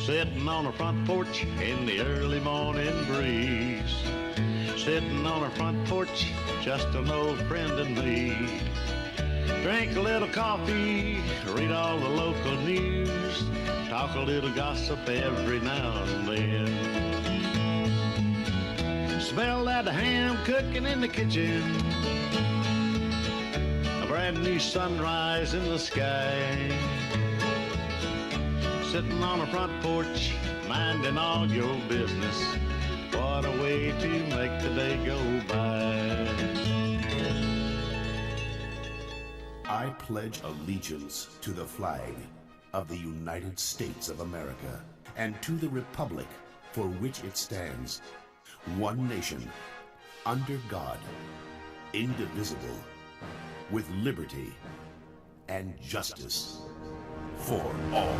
Sitting on a front porch in the early morning breeze. Sitting on a front porch, just an old friend and me. Drink a little coffee, read all the local news, talk a little gossip every now and then. Smell that ham cooking in the kitchen, a brand new sunrise in the sky. Sitting on a front porch, minding all your business. What a way to make the day go by. I pledge allegiance to the flag of the United States of America and to the republic for which it stands, one nation, under God, indivisible, with liberty and justice for all.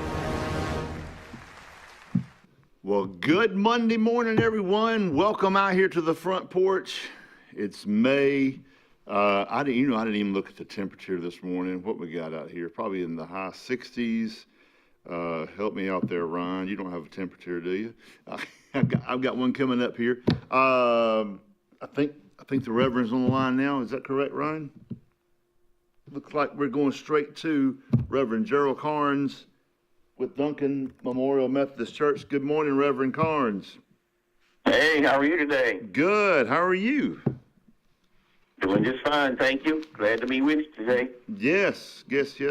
Well, good Monday morning, everyone. Welcome out here to the front porch. It's May. I didn't even look at the temperature this morning. What we got out here? Probably in the high 60s. Help me out there, Ryan. You don't have a temperature, do you? I've got one coming up here. I think the Reverend's on the line now. Is that correct, Ryan? Looks like we're going straight to Reverend Gerald Carnes with Duncan Memorial Methodist Church. Good morning, Reverend Carnes. Hey, how are you today? Good. How are you? Doing just fine, thank you. Glad to be with you today. Yes.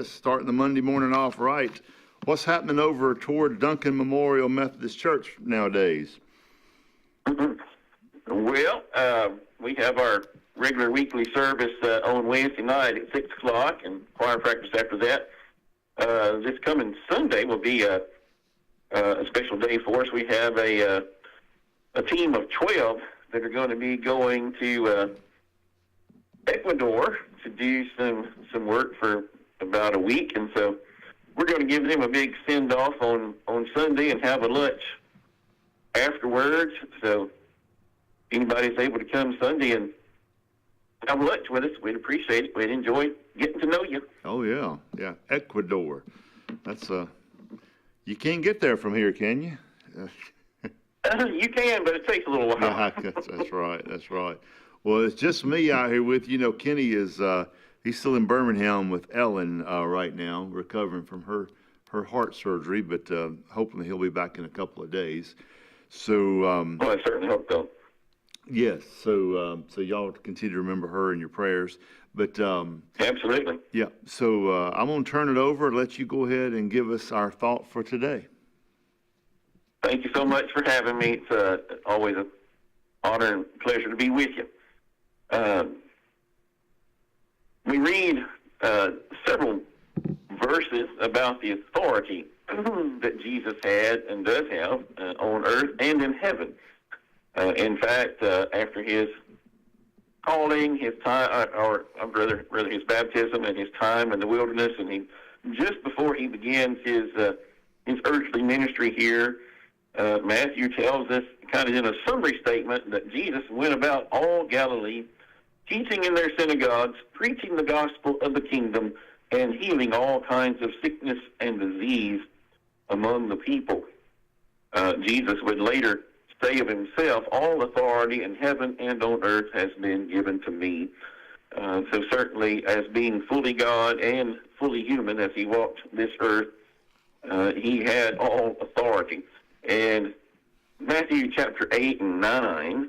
Starting the Monday morning off right. What's happening over toward Duncan Memorial Methodist Church nowadays? Well, we have our regular weekly service on Wednesday night at 6 o'clock and choir practice after that. This coming Sunday will be a special day for us. We have a team of 12 that are going to be going to Ecuador to do some work for about a week, and so we're going to give them a big send-off on Sunday and have a lunch afterwards. So if anybody's able to come Sunday and have lunch with us, we'd appreciate it. We'd enjoy getting to know you. Oh, yeah. Ecuador. That's, you can't get there from here, can you? You can, but it takes a little while. Yeah, that's right. Well, it's just me out here with you. Kenny is, he's still in Birmingham with Ellen right now, recovering from her heart surgery, but hopefully he'll be back in a couple of days. So, well, I certainly hope so. Yes, so y'all continue to remember her in your prayers. But absolutely. Yeah, so I'm going to turn it over and let you go ahead and give us our thought for today. Thank you so much for having me. It's always an honor and pleasure to be with you. We read several verses about the authority that Jesus had and does have on earth and in heaven. In fact, after his calling, his time, or rather his baptism and his time in the wilderness, and just before he begins his earthly ministry here, Matthew tells us, kind of in a summary statement, that Jesus went about all Galilee, teaching in their synagogues, preaching the gospel of the kingdom, and healing all kinds of sickness and disease among the people. Jesus would later say of himself, all authority in heaven and on earth has been given to me. So certainly, as being fully God and fully human as he walked this earth, he had all authority. And Matthew chapter 8 and 9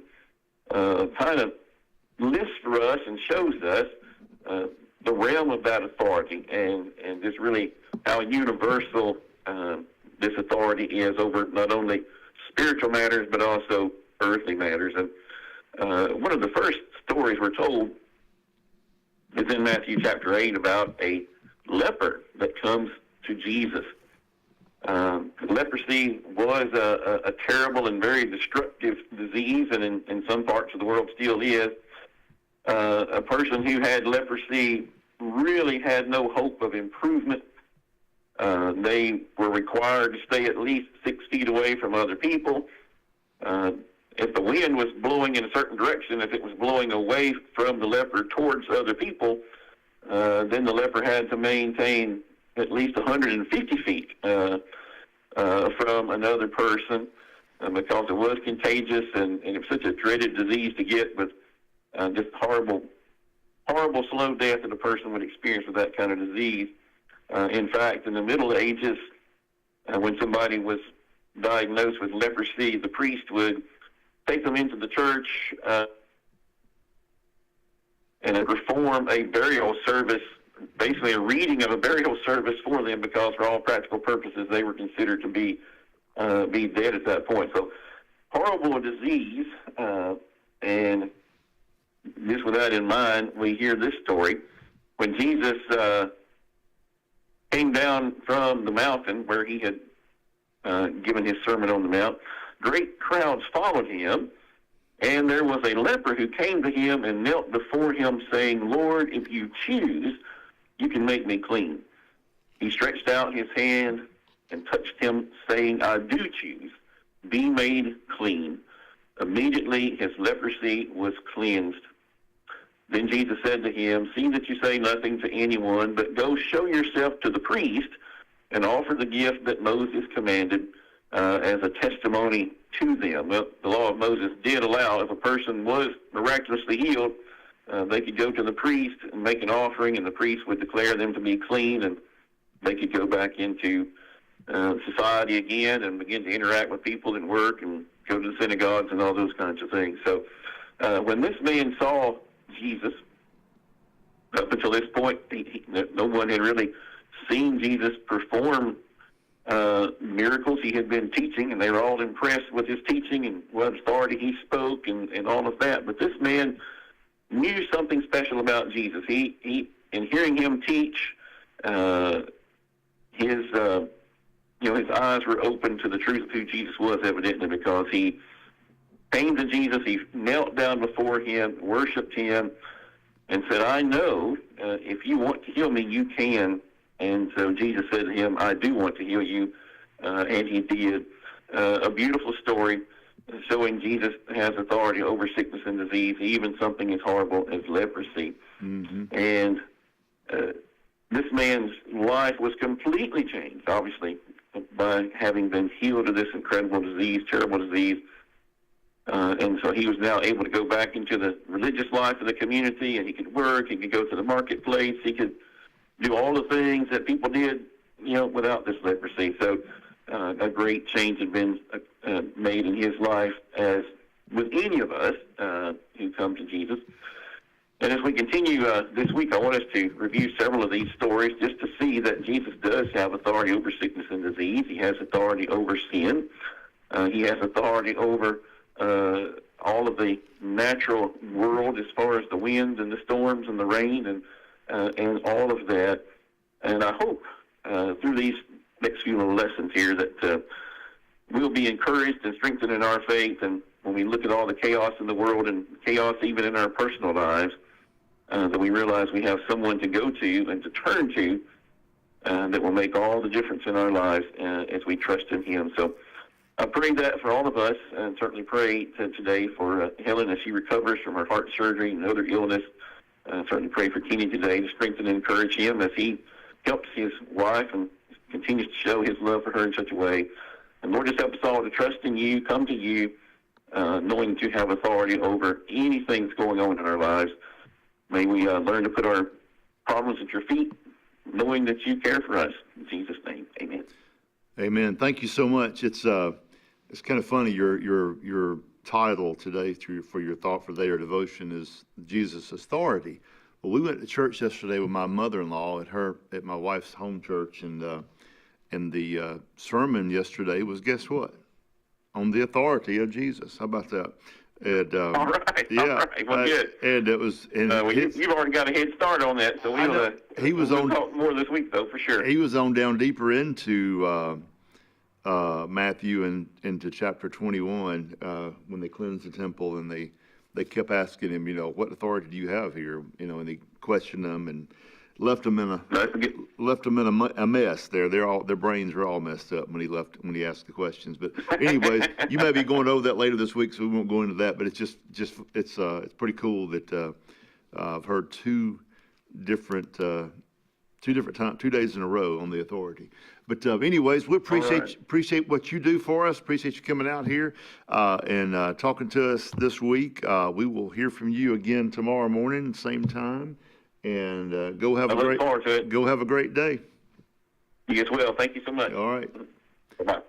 kind of lists for us and shows us the realm of that authority and just really how universal this authority is over not only spiritual matters but also earthly matters. And one of the first stories we're told is in Matthew chapter 8 about a leper that comes to Jesus. Leprosy was a terrible and very destructive disease, and in some parts of the world still is. A person who had leprosy really had no hope of improvement. They were required to stay at least 6 feet away from other people. If the wind was blowing in a certain direction, if it was blowing away from the leper towards other people, then the leper had to maintain at least 150 feet from another person because it was contagious and it was such a dreaded disease to get with just horrible slow death that a person would experience with that kind of disease. In fact, in the Middle Ages, when somebody was diagnosed with leprosy, the priest would take them into the church and perform a burial service, basically a reading of a burial service for them, because for all practical purposes they were considered to be dead at that point. So horrible disease, and just with that in mind, we hear this story. When Jesus came down from the mountain where he had given his Sermon on the Mount, great crowds followed him, and there was a leper who came to him and knelt before him, saying, "Lord, if you choose, you can make me clean." He stretched out his hand and touched him, saying, "I do choose. Be made clean." Immediately his leprosy was cleansed. Then Jesus said to him, "See that you say nothing to anyone, but go show yourself to the priest and offer the gift that Moses commanded as a testimony to them." Well, the law of Moses did allow, if a person was miraculously healed, they could go to the priest and make an offering, and the priest would declare them to be clean, and they could go back into society again and begin to interact with people and work and go to the synagogues and all those kinds of things. So when this man saw Jesus, up until this point, no one had really seen Jesus perform miracles. He had been teaching, and they were all impressed with his teaching and what authority he spoke and all of that. But this man knew something special about Jesus. He in hearing him teach, his eyes were open to the truth of who Jesus was, evidently, because he came to Jesus, he knelt down before him, worshiped him, and said, "I know if you want to heal me, you can." And so Jesus said to him, "I do want to heal you," and he did. A beautiful story showing Jesus has authority over sickness and disease, even something as horrible as leprosy. Mm-hmm. And this man's life was completely changed, obviously, by having been healed of this incredible disease, terrible disease. And so he was now able to go back into the religious life of the community, and he could work, he could go to the marketplace, he could do all the things that people did, without this leprosy. So a great change had been made in his life, as with any of us who come to Jesus. And as we continue this week, I want us to review several of these stories just to see that Jesus does have authority over sickness and disease. He has authority over sin. He has authority over all of the natural world, as far as the winds and the storms and the rain and all of that. And I hope through these next few little lessons here that we'll be encouraged and strengthened in our faith. And when we look at all the chaos in the world and chaos even in our personal lives, that we realize we have someone to go to and to turn to that will make all the difference in our lives as we trust in him. So I pray that for all of us, and certainly pray today for Helen as she recovers from her heart surgery and other illness. Certainly pray for Kenny today to strengthen and encourage him as he helps his wife and continues to show his love for her in such a way. And Lord, just help us all to trust in you, come to you, knowing that you have authority over anything that's going on in our lives. May we learn to put our problems at your feet, knowing that you care for us. In Jesus' name, amen. Amen. Thank you so much. It's kind of funny. Your title today for your thought for the day or devotion is Jesus' authority. Well, we went to church yesterday with my mother-in-law at my wife's home church, and the sermon yesterday was, guess what? On the authority of Jesus. How about that? And, all right. Yeah. All right. Well, good. And it was. And you've already got a head start on that, so we'll talk more this week, though, for sure. He was on down deeper into Matthew and into chapter 21 when they cleansed the temple, and they kept asking him, what authority do you have here? And they questioned him and left them in a mess there. Their brains were all messed up when he asked the questions. But anyways, you may be going over that later this week, so we won't go into that. But it's it's pretty cool that I've heard two different 2 days in a row on the authority. But anyways, we appreciate what you do for us. Appreciate you coming out here and talking to us this week. We will hear from you again tomorrow morning, same time. And go have a great day. You as well. Thank you so much. All right. Bye-bye.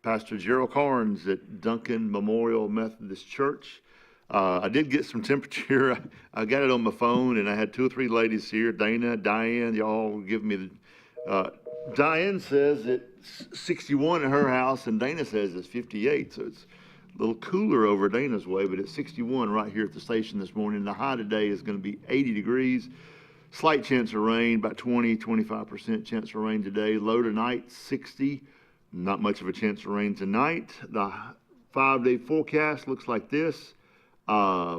Pastor Gerald Carnes at Duncan Memorial Methodist Church. I did get some temperature. I got it on my phone, and I had 2 or 3 ladies here. Dana, Diane, y'all give me the. Diane says it's 61 at her house, and Dana says it's 58. So it's a little cooler over Dana's way, but it's 61 right here at the station this morning. The high today is going to be 80 degrees. Slight chance of rain, about 25% chance of rain today. Low tonight, 60. Not much of a chance of rain tonight. The 5-day forecast looks like this. All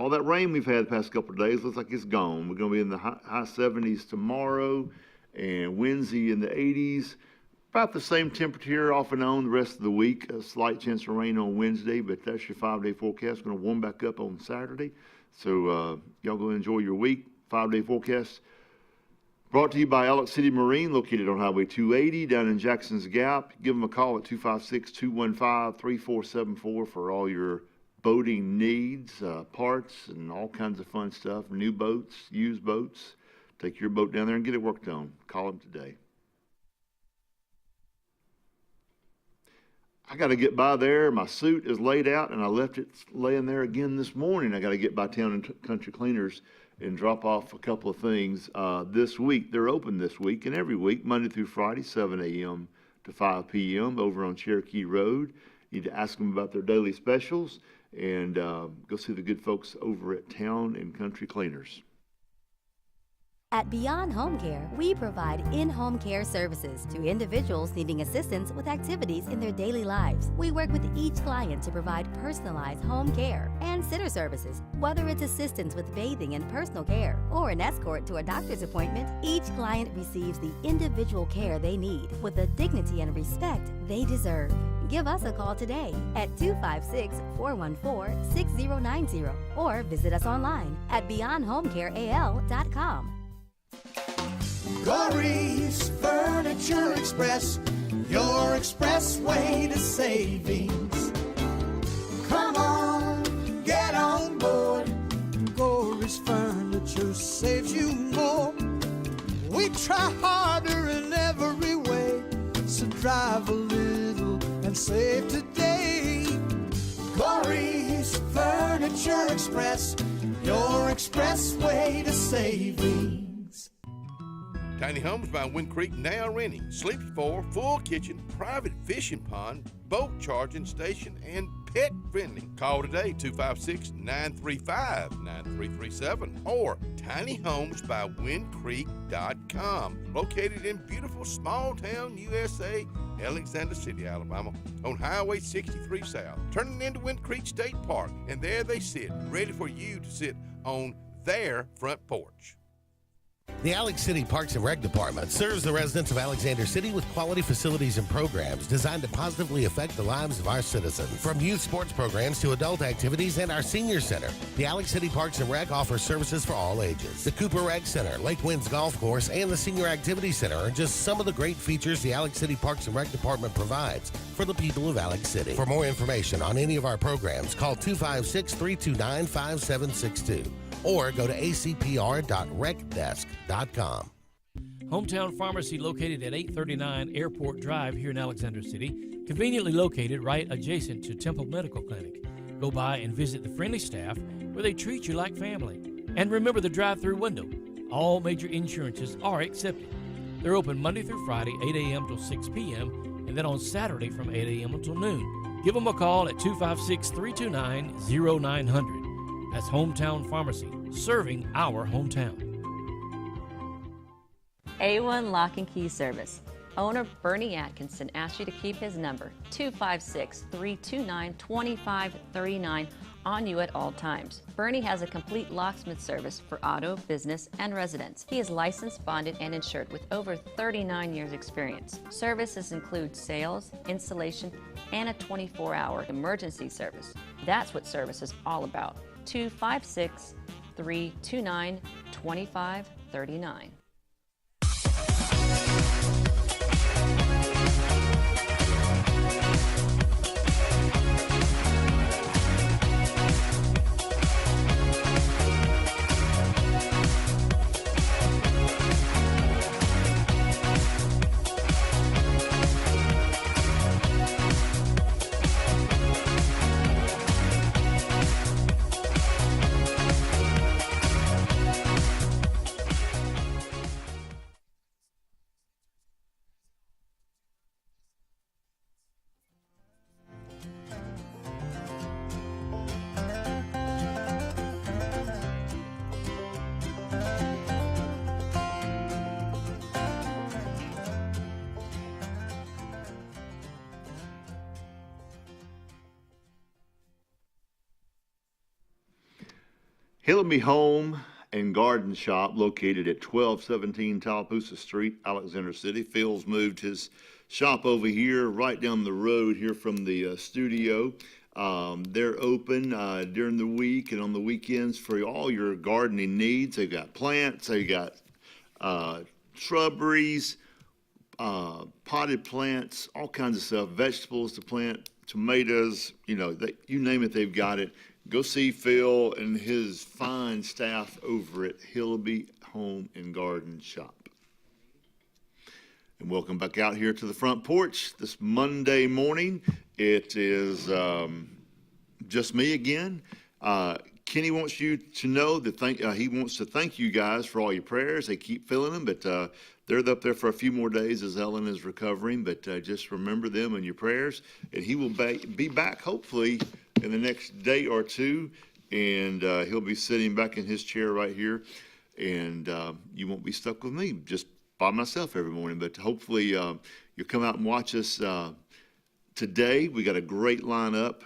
that rain we've had the past couple of days looks like it's gone. We're going to be in the high 70s tomorrow and Wednesday in the 80s. About the same temperature off and on the rest of the week. A slight chance of rain on Wednesday, but that's your 5-day forecast. Going to warm back up on Saturday. So y'all go enjoy your week. 5-day forecast brought to you by Alex City Marine, located on Highway 280 down in Jackson's Gap. Give them a call at 256-215-3474 for all your boating needs, parts, and all kinds of fun stuff. New boats, used boats. Take your boat down there and get it worked on. Call them today. I got to get by there. My suit is laid out, and I left it laying there again this morning. I got to get by Town and Country Cleaners and drop off a couple of things this week. They're open this week and every week, Monday through Friday, 7 a.m. to 5 p.m. over on Cherokee Road. You need to ask them about their daily specials and go see the good folks over at Town and Country Cleaners. At Beyond Home Care, we provide in-home care services to individuals needing assistance with activities in their daily lives. We work with each client to provide personalized home care and sitter services. Whether it's assistance with bathing and personal care or an escort to a doctor's appointment, each client receives the individual care they need with the dignity and respect they deserve. Give us a call today at 256-414-6090 or visit us online at beyondhomecareal.com. Corey's Furniture Express, your expressway to savings. Come on, get on board. Corey's Furniture saves you more. We try harder in every way, so drive a little and save today. Corey's Furniture Express, your expressway to savings. Tiny Homes by Wind Creek now renting. Sleeps for, full kitchen, private fishing pond, boat charging station, and pet friendly. Call today, 256-935-9337 or tinyhomesbywindcreek.com. Located in beautiful small town USA, Alexander City, Alabama, on Highway 63 South. Turning into Wind Creek State Park, and there they sit, ready for you to sit on their front porch. The Alex City Parks and Rec Department serves the residents of Alexander City with quality facilities and programs designed to positively affect the lives of our citizens. From youth sports programs to adult activities and our senior center, the Alex City Parks and Rec offers services for all ages. The Cooper Rec Center, Lake Winds Golf Course, and the Senior Activity Center are just some of the great features the Alex City Parks and Rec Department provides for the people of Alex City. For more information on any of our programs, call 256-329-5762. or go to acpr.recdesk.com. Hometown Pharmacy, located at 839 Airport Drive here in Alexander City, conveniently located right adjacent to Temple Medical Clinic. Go by and visit the friendly staff where they treat you like family. And remember the drive-through window. All major insurances are accepted. They're open Monday through Friday, 8 a.m. till 6 p.m., and then on Saturday from 8 a.m. until noon. Give them a call at 256-329-0900. That's Hometown Pharmacy, serving our hometown. A1 Lock and Key Service. Owner Bernie Atkinson asks you to keep his number, 256-329-2539, on you at all times. Bernie has a complete locksmith service for auto, business, and residence. He is licensed, bonded, and insured with over 39 years experience. Services include sales, installation, and a 24-hour emergency service. That's what service is all about. 256-329-2539. Hillamy Home and Garden Shop, located at 1217 Tallapoosa Street, Alexander City. Phil's moved his shop over here, right down the road here from the studio. They're open during the week and on the weekends for all your gardening needs. They've got plants, they've got shrubberies, potted plants, all kinds of stuff, vegetables to plant, tomatoes, you name it, they've got it. Go see Phil and his fine staff over at Hillamy Home and Garden Shop. And welcome back out here to the front porch this Monday morning. It is just me again. Kenny wants you to know that he wants to thank you guys for all your prayers. They keep filling them, but they're up there for a few more days as Ellen is recovering. But just remember them in your prayers, and he will be back hopefully in the next day or two, and he'll be sitting back in his chair right here, and you won't be stuck with me just by myself every morning. But hopefully you'll come out and watch us today. We got a great lineup.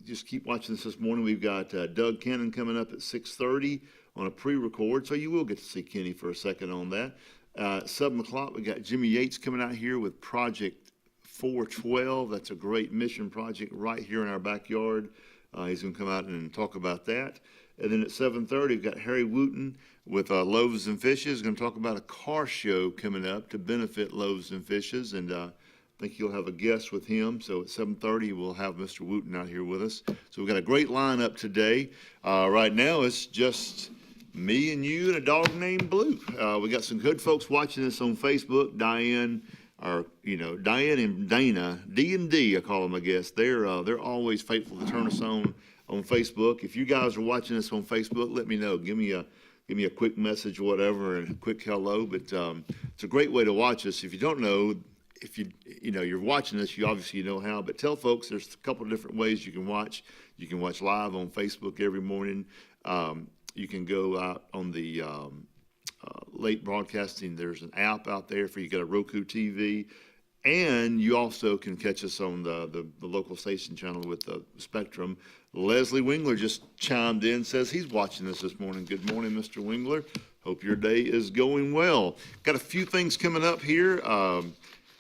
Just keep watching this morning. We've got Doug Cannon coming up at 6:30 on a pre-record, so you will get to see Kenny for a second on that. 7 o'clock, we got Jimmy Yates coming out here with Project 412. That's a great mission project right here in our backyard. He's going to come out and talk about that. And then at 7:30, we've got Harry Wooten with Loaves and Fishes. He's going to talk about a car show coming up to benefit Loaves and Fishes, and I think you'll have a guest with him. So at 7:30, we'll have Mr. Wooten out here with us. So we've got a great lineup today. Right now, it's just me and you and a dog named Blue. We got some good folks watching us on Facebook. Diane and Dana, D&D, I call them, I guess. They're always faithful to turn us on Facebook. If you guys are watching us on Facebook, let me know. Give me a quick message or whatever, and a quick hello. But it's a great way to watch us. If you don't know, if you're watching us, you obviously know how. But tell folks there's a couple of different ways you can watch. You can watch live on Facebook every morning. You can go out on the late broadcasting. There's an app out there for you. Got a Roku TV, and you also can catch us on the local station channel with the Spectrum. Leslie Wingler just chimed in, says he's watching us this morning. Good morning, Mr. Wingler. Hope your day is going well. Got a few things coming up here.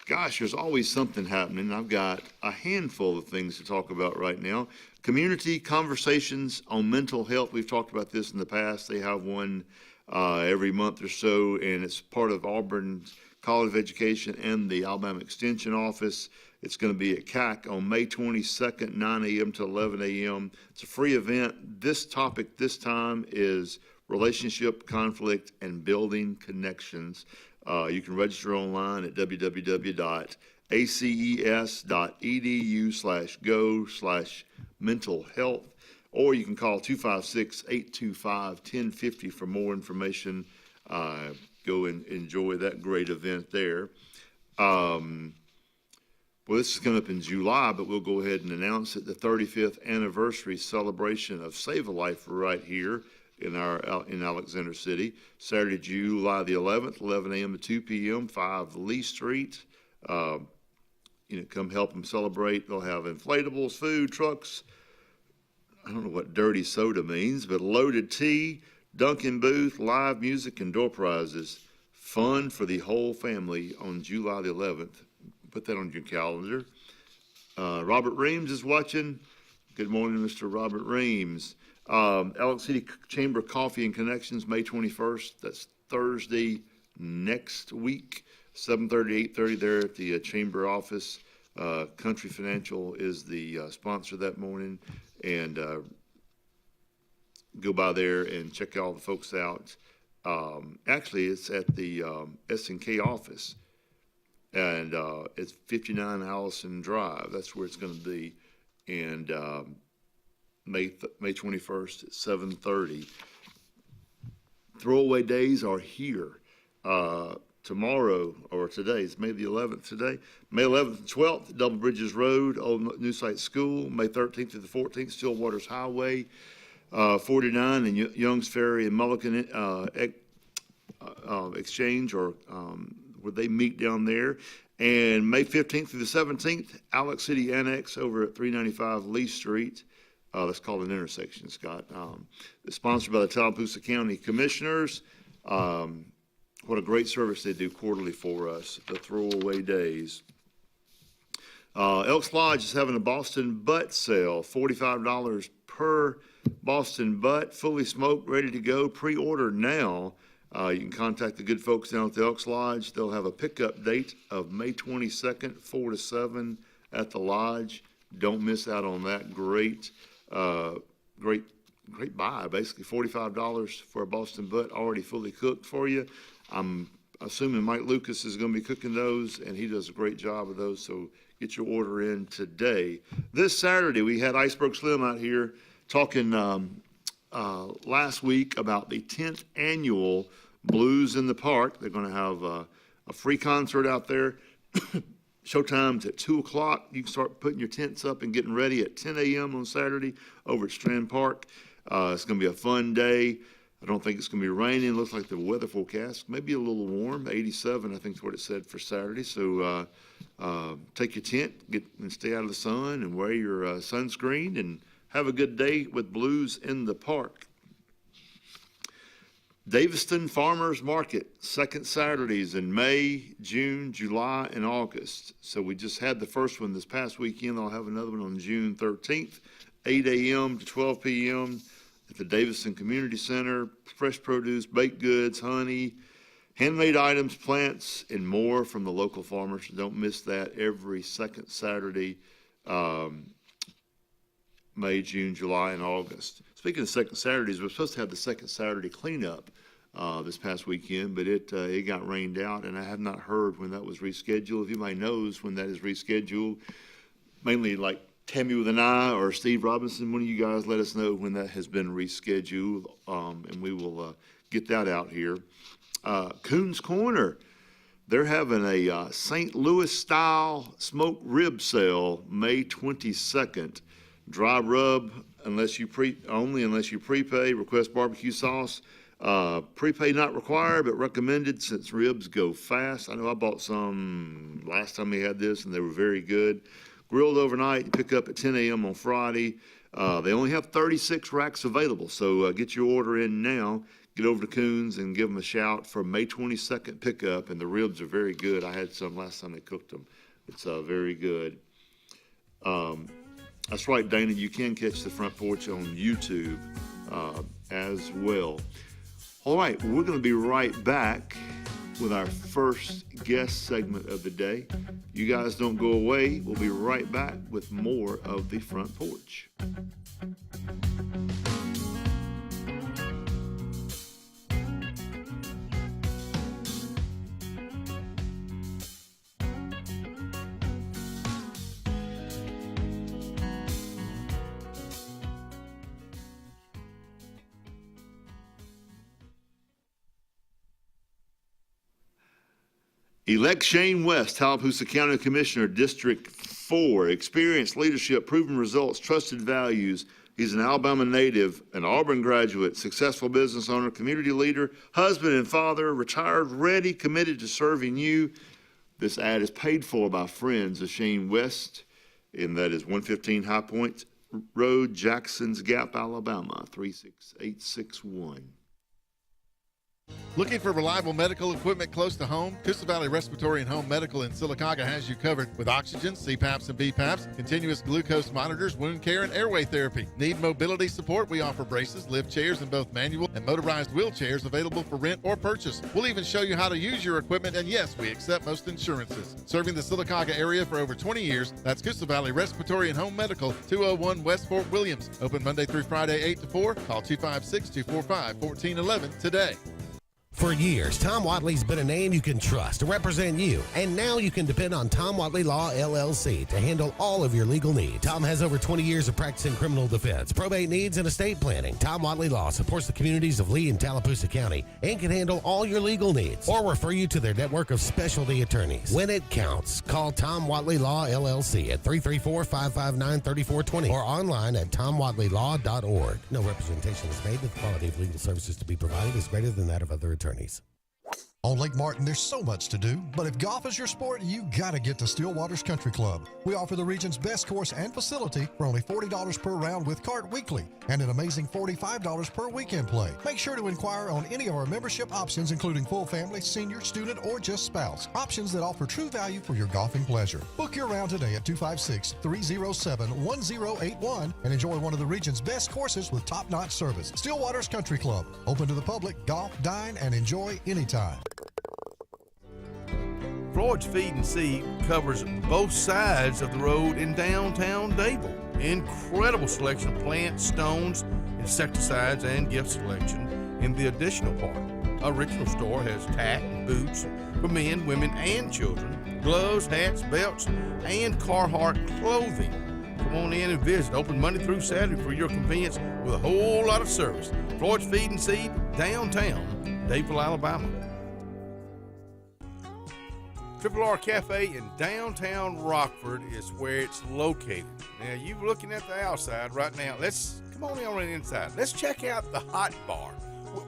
Gosh, there's always something happening. I've got a handful of things to talk about right now. Community conversations on mental health. We've talked about this in the past. They have one every month or so, and it's part of Auburn College of Education and the Alabama Extension Office. It's going to be at CAC on May 22nd, 9 a.m. to 11 a.m. It's a free event. This topic this time is relationship conflict and building connections. You can register online at www.aces.edu/go/mental health, or you can call 256-825-1050 for more information. Go and enjoy that great event there. Well, this is coming up in July, but we'll go ahead and announce it. The 35th anniversary celebration of Save a Life right here in Alexander City, Saturday, July the 11th, 11 a.m. to 2 p.m., 5 Lee Street. Come help them celebrate. They'll have inflatables, food trucks. I don't know what dirty soda means, but loaded tea, Dunkin' booth, live music, and door prizes. Fun for the whole family on July the 11th. Put that on your calendar. Robert Reams is watching. Good morning, Mr. Robert Reams. Alex City Chamber Coffee and Connections, May 21st. That's Thursday next week, 7:30 to 8:30 there at the Chamber office. Country Financial is the sponsor that morning. And go by there and check all the folks out. Actually, it's at the S&K office. And it's 59 Allison Drive. That's where it's going to be. And May 21st at 7:30. Throwaway days are here. Tomorrow, or today, it's May the 11th today. May 11th and 12th, Double Bridges Road, Old New Site School. May 13th to the 14th, Stillwaters Highway, 49 and Young's Ferry and Mulligan Exchange, or where they meet down there. And May 15th through the 17th, Alex City Annex over at 395 Lee Street. That's called an intersection, Scott. It's sponsored by the Tallapoosa County Commissioners. What a great service they do quarterly for us, the throwaway days. Elks Lodge is having a Boston butt sale, $45 per Boston butt, fully smoked, ready to go. Pre-order now. You can contact the good folks down at the Elks Lodge. They'll have a pickup date of May 22nd, 4 to 7 at the Lodge. Don't miss out on that. Great buy. Basically $45 for a Boston butt, already fully cooked for you. I'm assuming Mike Lucas is going to be cooking those, and he does a great job of those, so get your order in today. This Saturday, we had Iceberg Slim out here talking last week about the 10th annual Blues in the Park. They're going to have a free concert out there. Showtime's at 2 o'clock. You can start putting your tents up and getting ready at 10 a.m. on Saturday over at Strand Park. It's going to be a fun day. I don't think it's going to be raining. It looks like the weather forecast maybe a little warm, 87, I think is what it said for Saturday. So take your tent, and stay out of the sun, and wear your sunscreen, and have a good day with Blues in the Park. Daviston Farmers Market, second Saturdays in May, June, July, and August. So we just had the first one this past weekend. I'll have another one on June 13th, 8 a.m. to 12 p.m. at the Daviston Community Center. Fresh produce, baked goods, honey, handmade items, plants, and more from the local farmers. Don't miss that every second Saturday, May, June, July, and August. Speaking of second Saturdays, we're supposed to have the second Saturday cleanup this past weekend, but it got rained out, and I have not heard when that was rescheduled. If anybody knows when that is rescheduled, mainly like Tammy with an I or Steve Robinson, one of you guys let us know when that has been rescheduled, and we will get that out here. Coons Corner, they're having a St. Louis-style smoked rib sale May 22nd. Dry rub unless you prepay. Request barbecue sauce. Prepay not required, but recommended since ribs go fast. I know I bought some last time we had this, and they were very good. Grilled overnight, you pick up at 10 a.m. on Friday. They only have 36 racks available, so get your order in now. Get over to Coons and give them a shout for May 22nd pickup, and the ribs are very good. I had some last time they cooked them. It's very good. That's right, Dana, you can catch the Front Porch on YouTube as well. All right, we're going to be right back with our first guest segment of the day. You guys don't go away. We'll be right back with more of the Front Porch. Elect Shane West, Tallapoosa County Commissioner, District 4. Experienced leadership, proven results, trusted values. He's an Alabama native, an Auburn graduate, successful business owner, community leader, husband and father, retired, ready, committed to serving you. This ad is paid for by friends of Shane West, and that is 115 High Point Road, Jackson's Gap, Alabama, 36861. Looking for reliable medical equipment close to home? Coosa Valley Respiratory and Home Medical in Sylacauga has you covered with oxygen, CPAPs and BPAPs, continuous glucose monitors, wound care, and airway therapy. Need mobility support? We offer braces, lift chairs, and both manual and motorized wheelchairs available for rent or purchase. We'll even show you how to use your equipment, and yes, we accept most insurances. Serving the Sylacauga area for over 20 years, that's Coosa Valley Respiratory and Home Medical, 201 West Fort Williams. Open Monday through Friday, 8 to 4. Call 256-245-1411 today. For years, Tom Watley's been a name you can trust to represent you. And now you can depend on Tom Watley Law, LLC to handle all of your legal needs. Tom has over 20 years of practice in criminal defense, probate needs, and estate planning. Tom Watley Law supports the communities of Lee and Tallapoosa County and can handle all your legal needs or refer you to their network of specialty attorneys. When it counts, call Tom Watley Law, LLC at 334-559-3420 or online at tomwatleylaw.org. No representation is made that the quality of legal services to be provided is greater than that of other attorneys. On Lake Martin, there's so much to do, but if golf is your sport, you gotta get to Stillwater's Country Club. We offer the region's best course and facility for only $40 per round with cart weekly, and an amazing $45 per weekend play. Make sure to inquire on any of our membership options, including full family, senior, student, or just spouse. Options that offer true value for your golfing pleasure. Book your round today at 256-307-1081 and enjoy one of the region's best courses with top-notch service. Stillwater's Country Club. Open to the public, golf, dine, and enjoy anytime. Porch Feed and Seed covers both sides of the road in downtown Dable. Incredible selection of plants, stones, insecticides, and gift selection in the additional part. Our original store has tack and boots for men, women, and children, gloves, hats, belts, and Carhartt clothing. Come on in and visit. Open Monday through Saturday for your convenience with a whole lot of service. Porch Feed and Seed, downtown Dable, Alabama. Triple R Cafe in downtown Rockford is where it's located. Now, you're looking at the outside right now. Come on in on the inside. Let's check out the hot bar.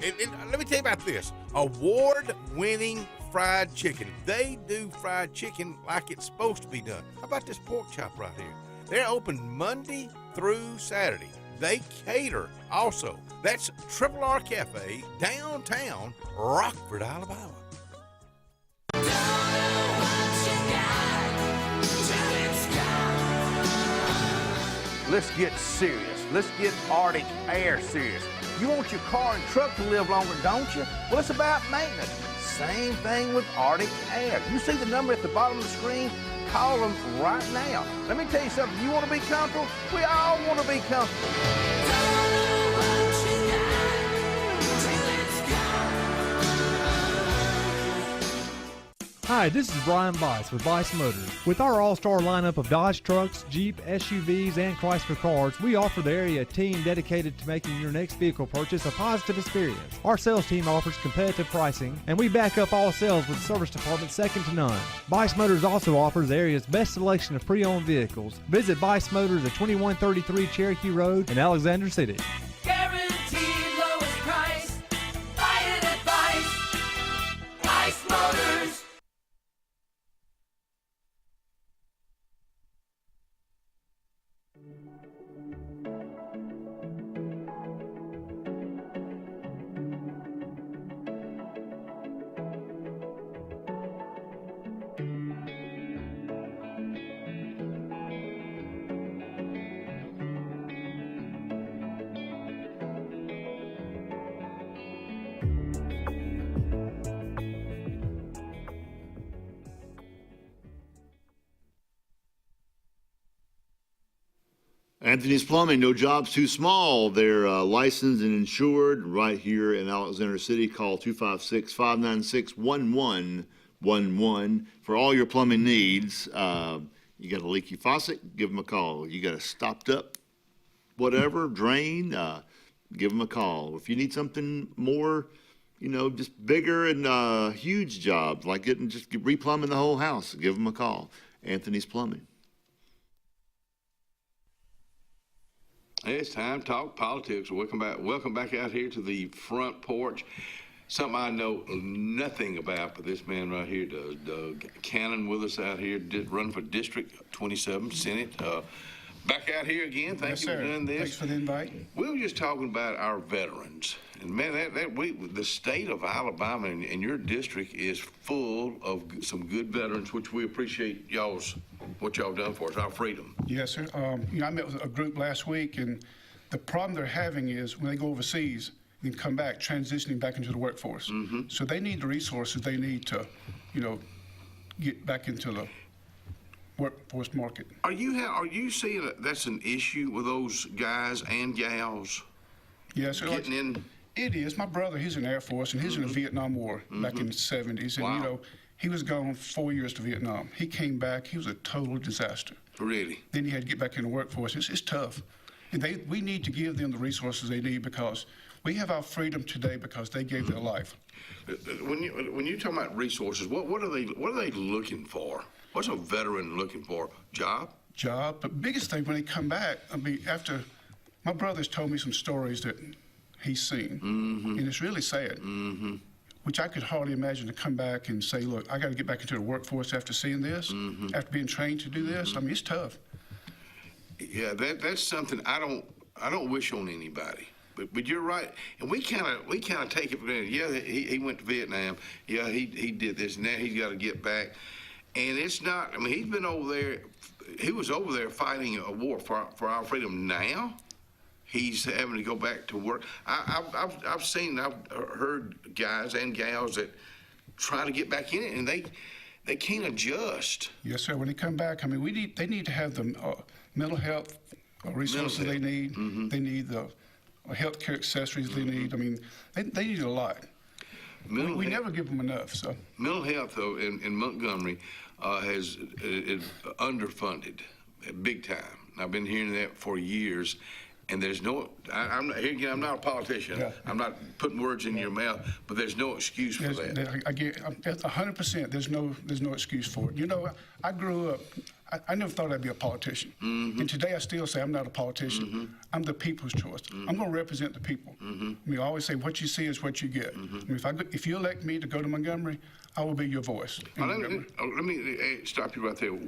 And let me tell you about this. Award-winning fried chicken. They do fried chicken like it's supposed to be done. How about this pork chop right here? They're open Monday through Saturday. They cater also. That's Triple R Cafe, downtown Rockford, Alabama. Let's get serious. Let's get Arctic Air serious. You want your car and truck to live longer, don't you? Well, it's about maintenance. Same thing with Arctic Air. You see the number at the bottom of the screen? Call them right now. Let me tell you something. You want to be comfortable? We all want to be comfortable. Hi, this is Brian Bice with Bice Motors. With our all-star lineup of Dodge trucks, Jeep, SUVs, and Chrysler cars, we offer the area a team dedicated to making your next vehicle purchase a positive experience. Our sales team offers competitive pricing, and we back up all sales with a service department second to none. Bice Motors also offers the area's best selection of pre-owned vehicles. Visit Bice Motors at 2133 Cherokee Road in Alexander City. Guaranteed lowest price. Buy it at Bice Motors. Anthony's Plumbing, no job's too small. They're licensed and insured right here in Alexander City. Call 256-596-1111 for all your plumbing needs. You got a leaky faucet, give them a call. You got a stopped up whatever, drain, give them a call. If you need something more, just bigger and huge jobs, like replumbing the whole house, give them a call. Anthony's Plumbing. Hey, it's time to talk politics. Welcome back out here to the front porch. Something I know nothing about, but this man right here does. Doug Cannon with us out here, running for District 27, Senate. Back out here again. Thank you for doing this. Thanks for the invite. We were just talking about our veterans. And man, the state of Alabama and your district is full of some good veterans, which we appreciate what y'all done for us, our freedom. Yes, sir. I met with a group last week, and the problem they're having is when they go overseas and come back, transitioning back into the workforce. Mm-hmm. So they need the resources they need to, get back into the workforce market. Are you seeing that's an issue with those guys and gals? Yes, sir. Getting in. It is. My brother, he's in the Air Force, and he's in the Vietnam War back in the 70s. And, wow. He was gone 4 years to Vietnam. He came back. He was a total disaster. Really? Then he had to get back in the workforce. It's tough. And we need to give them the resources they need, because we have our freedom today because they gave their life. When you talk about resources, what are they looking for? What's a veteran looking for? Job? But biggest thing when they come back, after my brother's told me some stories that he's seen, and it's really sad. which I could hardly imagine to come back and say, look, I got to get back into the workforce after seeing this, after being trained to do this. I mean, it's tough. Yeah, that's something I don't wish on anybody. But you're right, and we kind of take it for granted. Yeah, he went to Vietnam. Yeah, he did this. Now he's got to get back, and it's not. I mean, he's been over there. He was over there fighting a war for our freedom. Now he's having to go back to work. I've heard guys and gals that try to get back in it, and they can't adjust. Yes, sir. When they come back, I mean, they need to have the mental health resources they need. They need the healthcare accessories they need. I mean, they need a lot. We never give them enough. So mental health, though, in Montgomery is underfunded, big time. I've been hearing that for years, and there's no. I'm not a politician. Yeah. I'm not putting words in your mouth, but there's no excuse for that. I get 100%. There's no excuse for it. You know, I grew up. I never thought I'd be a politician. And today I still say I'm not a politician. I'm the people's choice. I'm going to represent the people. I mean, I always say what you see is what you get. I mean, if you elect me to go to Montgomery, I will be your voice. Let me stop you right there.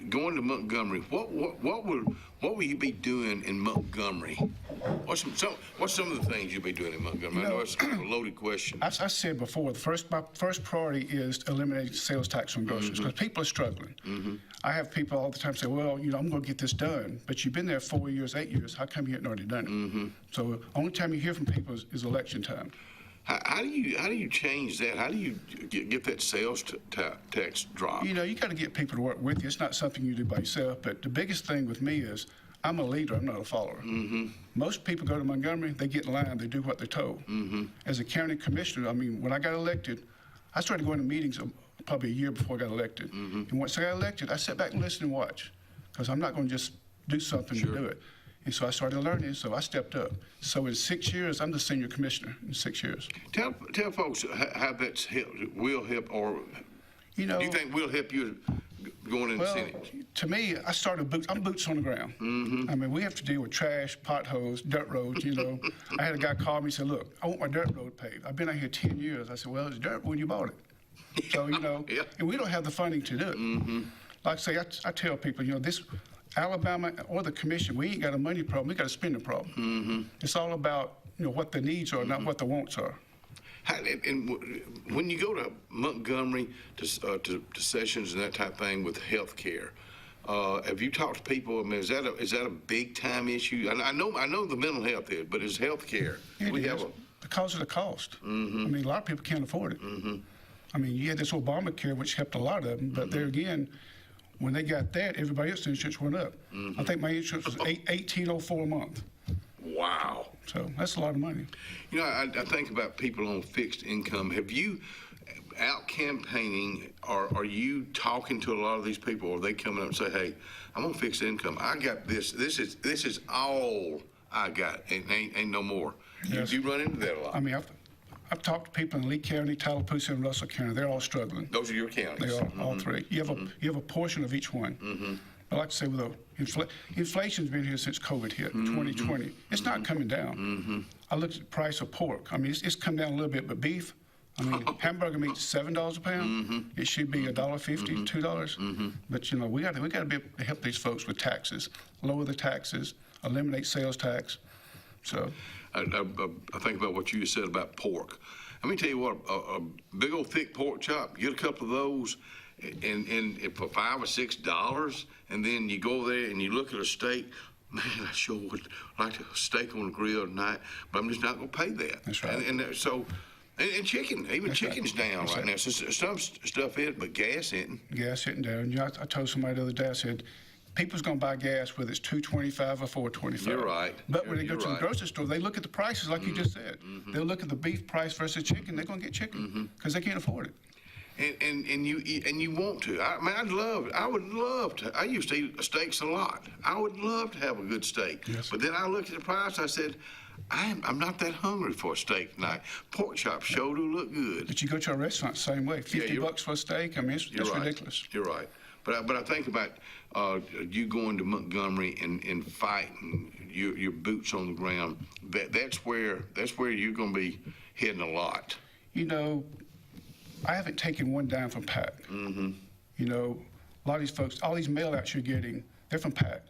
Going to Montgomery, what will you be doing in Montgomery? What's some of the things you'll be doing in Montgomery? I know it's a loaded question. I said before, my first priority is eliminating sales tax on groceries because people are struggling. I have people all the time say, well, you know, I'm going to get this done, but you've been there 4 years, 8 years. How come you haven't already done it? So the only time you hear from people is election time. How do you change that? How do you get that sales tax drop? You know, you got to get people to work with you. It's not something you do by yourself. But the biggest thing with me is I'm a leader. I'm not a follower. Most people go to Montgomery, they get in line, they do what they're told. As a county commissioner, I mean, when I got elected, I started going to meetings probably a year before I got elected. And once I got elected, I sat back and listened and watched because I'm not going to just do something to do it. And so I started learning, so I stepped up. So in 6 years, I'm the senior commissioner in 6 years. Tell folks how that's will help, or do you think will help you going in the Senate? To me, I'm boots on the ground. I mean, we have to deal with trash, potholes, dirt roads, you know. I had a guy call me and say, look, I want my dirt road paved. I've been out here 10 years. I said, well, it's dirt when you bought it. So, you know, and we don't have the funding to do it. Like I say, I tell people, you know, this Alabama or the commission, we ain't got a money problem, we got a spending problem. It's all about, you know, what the needs are, not what the wants are. And when you go to Montgomery, to sessions and that type of thing with health care, have you talked to people? I mean, is that a big time issue? I know the mental health is, but is health care? Because of the cost. I mean, a lot of people can't afford it. I mean, you had this Obamacare, which helped a lot of them, but there again, when they got that, everybody else's insurance went up. I think my insurance was $1,804 a month. Wow. So that's a lot of money. You know, I think about people on fixed income. Have you out campaigning, or are you talking to a lot of these people, or are they coming up and say, hey, I'm on fixed income. I got this. This is all I got. Ain't no more. Yes. You run into that a lot. I mean, I've talked to people in Lee County, Tallapoosa, and Russell County. They're all struggling. Those are your counties. They are, all three. You have a portion of each one. I like to say, with inflation's been here since COVID hit, 2020. It's not coming down. I looked at the price of pork. I mean, it's come down a little bit, but beef, I mean, hamburger meat's $7 a pound. It should be $1.50, $2. But you know, we got to be able to help these folks with taxes, lower the taxes, eliminate sales tax. So, I think about what you just said about pork. Let me tell you what, a big old thick pork chop, get a couple of those, and for $5 or $6, and then you go there and you look at a steak. Man, I sure would like a steak on the grill tonight, but I'm just not going to pay that. That's right. And chicken, even chicken's down right now. So some stuff is, but gas isn't. Gas isn't down. You know, I told somebody the other day, I said, people's going to buy gas whether it's $2.25 or $4.25. You're right. But when they go to the grocery store, they look at the prices like you just said. They'll look at the beef price versus chicken. They're going to get chicken because they can't afford it. And you want to. I mean, I would love to. I used to eat steaks a lot. I would love to have a good steak. Yes. But then I looked at the price. I said, I'm not that hungry for a steak tonight. Pork chops sure do look good. But you go to a restaurant, same way. $50 for a steak. I mean, that's right. ridiculous. You're right. But I think about you going to Montgomery and fighting your boots on the ground. That's where you're going to be heading a lot. You know, I haven't taken one dime from PAC. You know, a lot of these folks, all these mail outs you're getting, they're from PAC.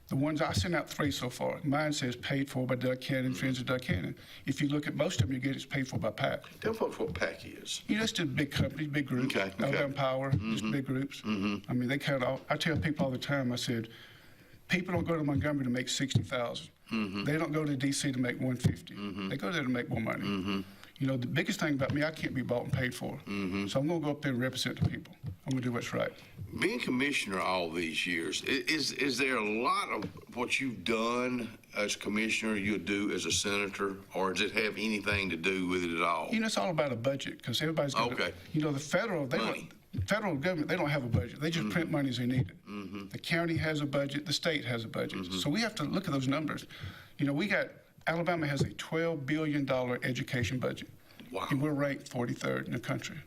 The ones I sent out 3 so far. Mine says paid for by Doug Cannon, Friends of Doug Cannon. If you look at most of them, you get it's paid for by PAC. Tell folks what PAC is. You know, it's just big companies, big groups. Alabama Power, just big groups. I mean, they count all. I tell people all the time, I said, people don't go to Montgomery to make $60,000. They don't go to D.C. to make $150. They go there to make more money. You know, the biggest thing about me, I can't be bought and paid for. So I'm going to go up there and represent the people. I'm going to do what's right. Being commissioner all these years, is there a lot of what you've done as commissioner you'll do as a senator, or does it have anything to do with it at all? You know, it's all about a budget, because everybody's got you know, the federal, federal government, they don't have a budget. They just print money as they need it. The county has a budget. The state has a budget. So we have to look at those numbers. You know, Alabama has a $12 billion education budget. Wow. And we're ranked 43rd in the country.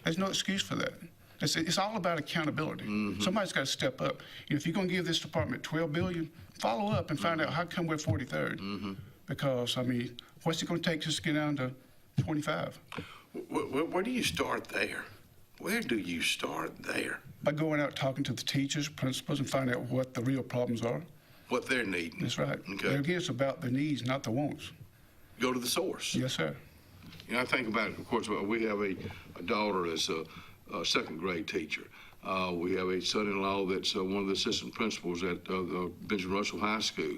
There's no excuse for that. It's all about accountability. Somebody's got to step up. You know, if you're going to give this department $12 billion, follow up and find out how come we're 43rd. Because, I mean, what's it going to take just to get down to 25? Where do you start there? Where do you start there? By going out talking to the teachers, principals, and finding out what the real problems are. What they're needing. That's right. Okay. And again, it's about the needs, not the wants. Go to the source. Yes, sir. You know, I think about it, of course, we have a daughter that's a second grade teacher. We have a son-in-law that's one of the assistant principals at Benjamin Russell High School.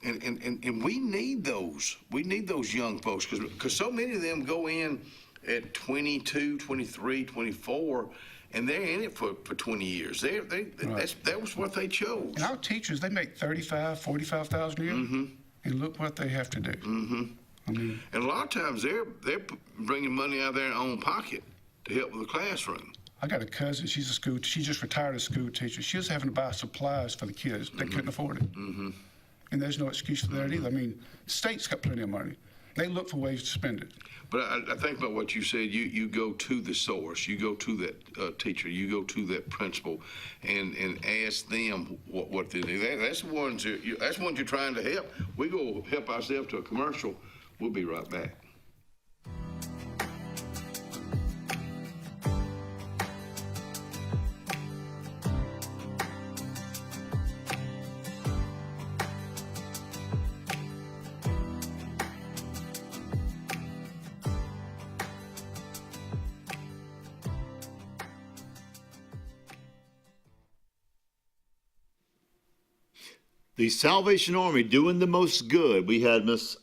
And we need those. We need those young folks because so many of them go in at 22, 23, 24, and they're in it for 20 years. That was what they chose. And our teachers, they make $35,000, $45,000 a year, and look what they have to do. I mean, and a lot of times they're bringing money out of their own pocket to help with the classroom. I got a cousin. She just retired as a school teacher. She was having to buy supplies for the kids. They couldn't afford it. And there's no excuse for that either. I mean, the state's got plenty of money. They look for ways to spend it. But I think about what you said. You go to the source. You go to that teacher. You go to that principal, and ask them what they do. That's the ones you're trying to help. We go help ourselves to a commercial. We'll be right back. The Salvation Army doing the most good. We had Miss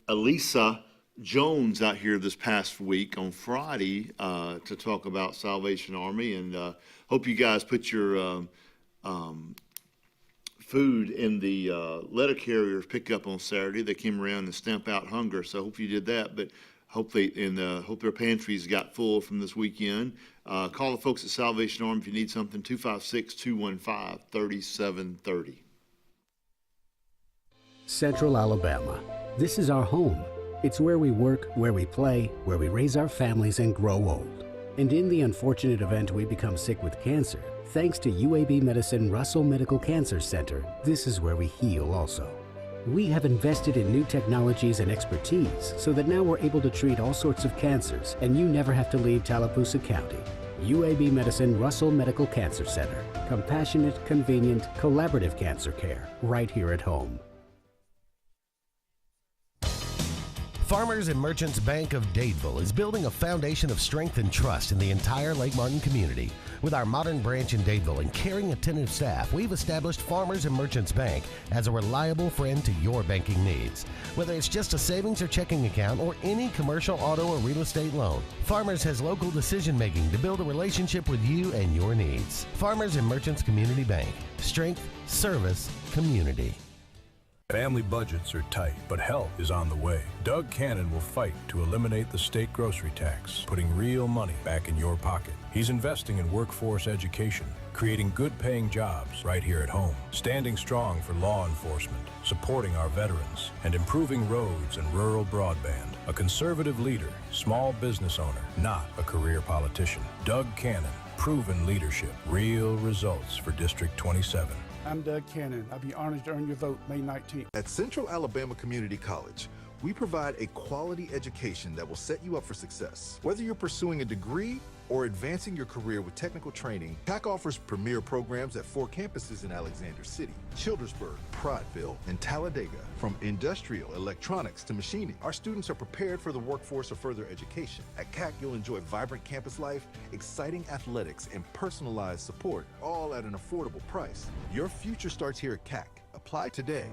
Elisa Jones out here this past week on Friday to talk about Salvation Army, and hope you guys put your food in the letter carriers pick up on Saturday. They came around and stamp out hunger, so hope you did that. But hope their pantries got full from this weekend. Call the folks at Salvation Army if you need something. 256-215-3730. Central Alabama. This is our home. It's where we work, where we play, where we raise our families and grow old. And in the unfortunate event we become sick with cancer, thanks to UAB Medicine Russell Medical Cancer Center, this is where we heal also. We have invested in new technologies and expertise so that now we're able to treat all sorts of cancers, and you never have to leave Tallapoosa County. UAB Medicine Russell Medical Cancer Center. Compassionate, convenient, collaborative cancer care right here at home. Farmers and Merchants Bank of Dadeville is building a foundation of strength and trust in the entire Lake Martin community. With our modern branch in Dadeville and caring, attentive staff, we've established Farmers and Merchants Bank as a reliable friend to your banking needs. Whether it's just a savings or checking account or any commercial, auto, or real estate loan, Farmers has local decision making to build a relationship with you and your needs. Farmers and Merchants Community Bank. Strength, service, community. Family budgets are tight, but help is on the way. Doug Cannon will fight to eliminate the state grocery tax, putting real money back in your pocket. He's investing in workforce education, creating good-paying jobs right here at home, standing strong for law enforcement, supporting our veterans, and improving roads and rural broadband. A conservative leader, small business owner, not a career politician. Doug Cannon, proven leadership, real results for District 27. I'm Doug Cannon. I'll be honored to earn your vote May 19th. At Central Alabama Community College, We provide a quality education that will set you up for success. Whether you're pursuing a degree or advancing your career with technical training, CAC offers premier programs at 4 campuses in Alexander City, Childersburg, Prattville, and Talladega. From industrial, electronics to machining, our students are prepared for the workforce or further education. At CAC, you'll enjoy vibrant campus life, exciting athletics, and personalized support, all at an affordable price. Your future starts here at CAC. Apply today.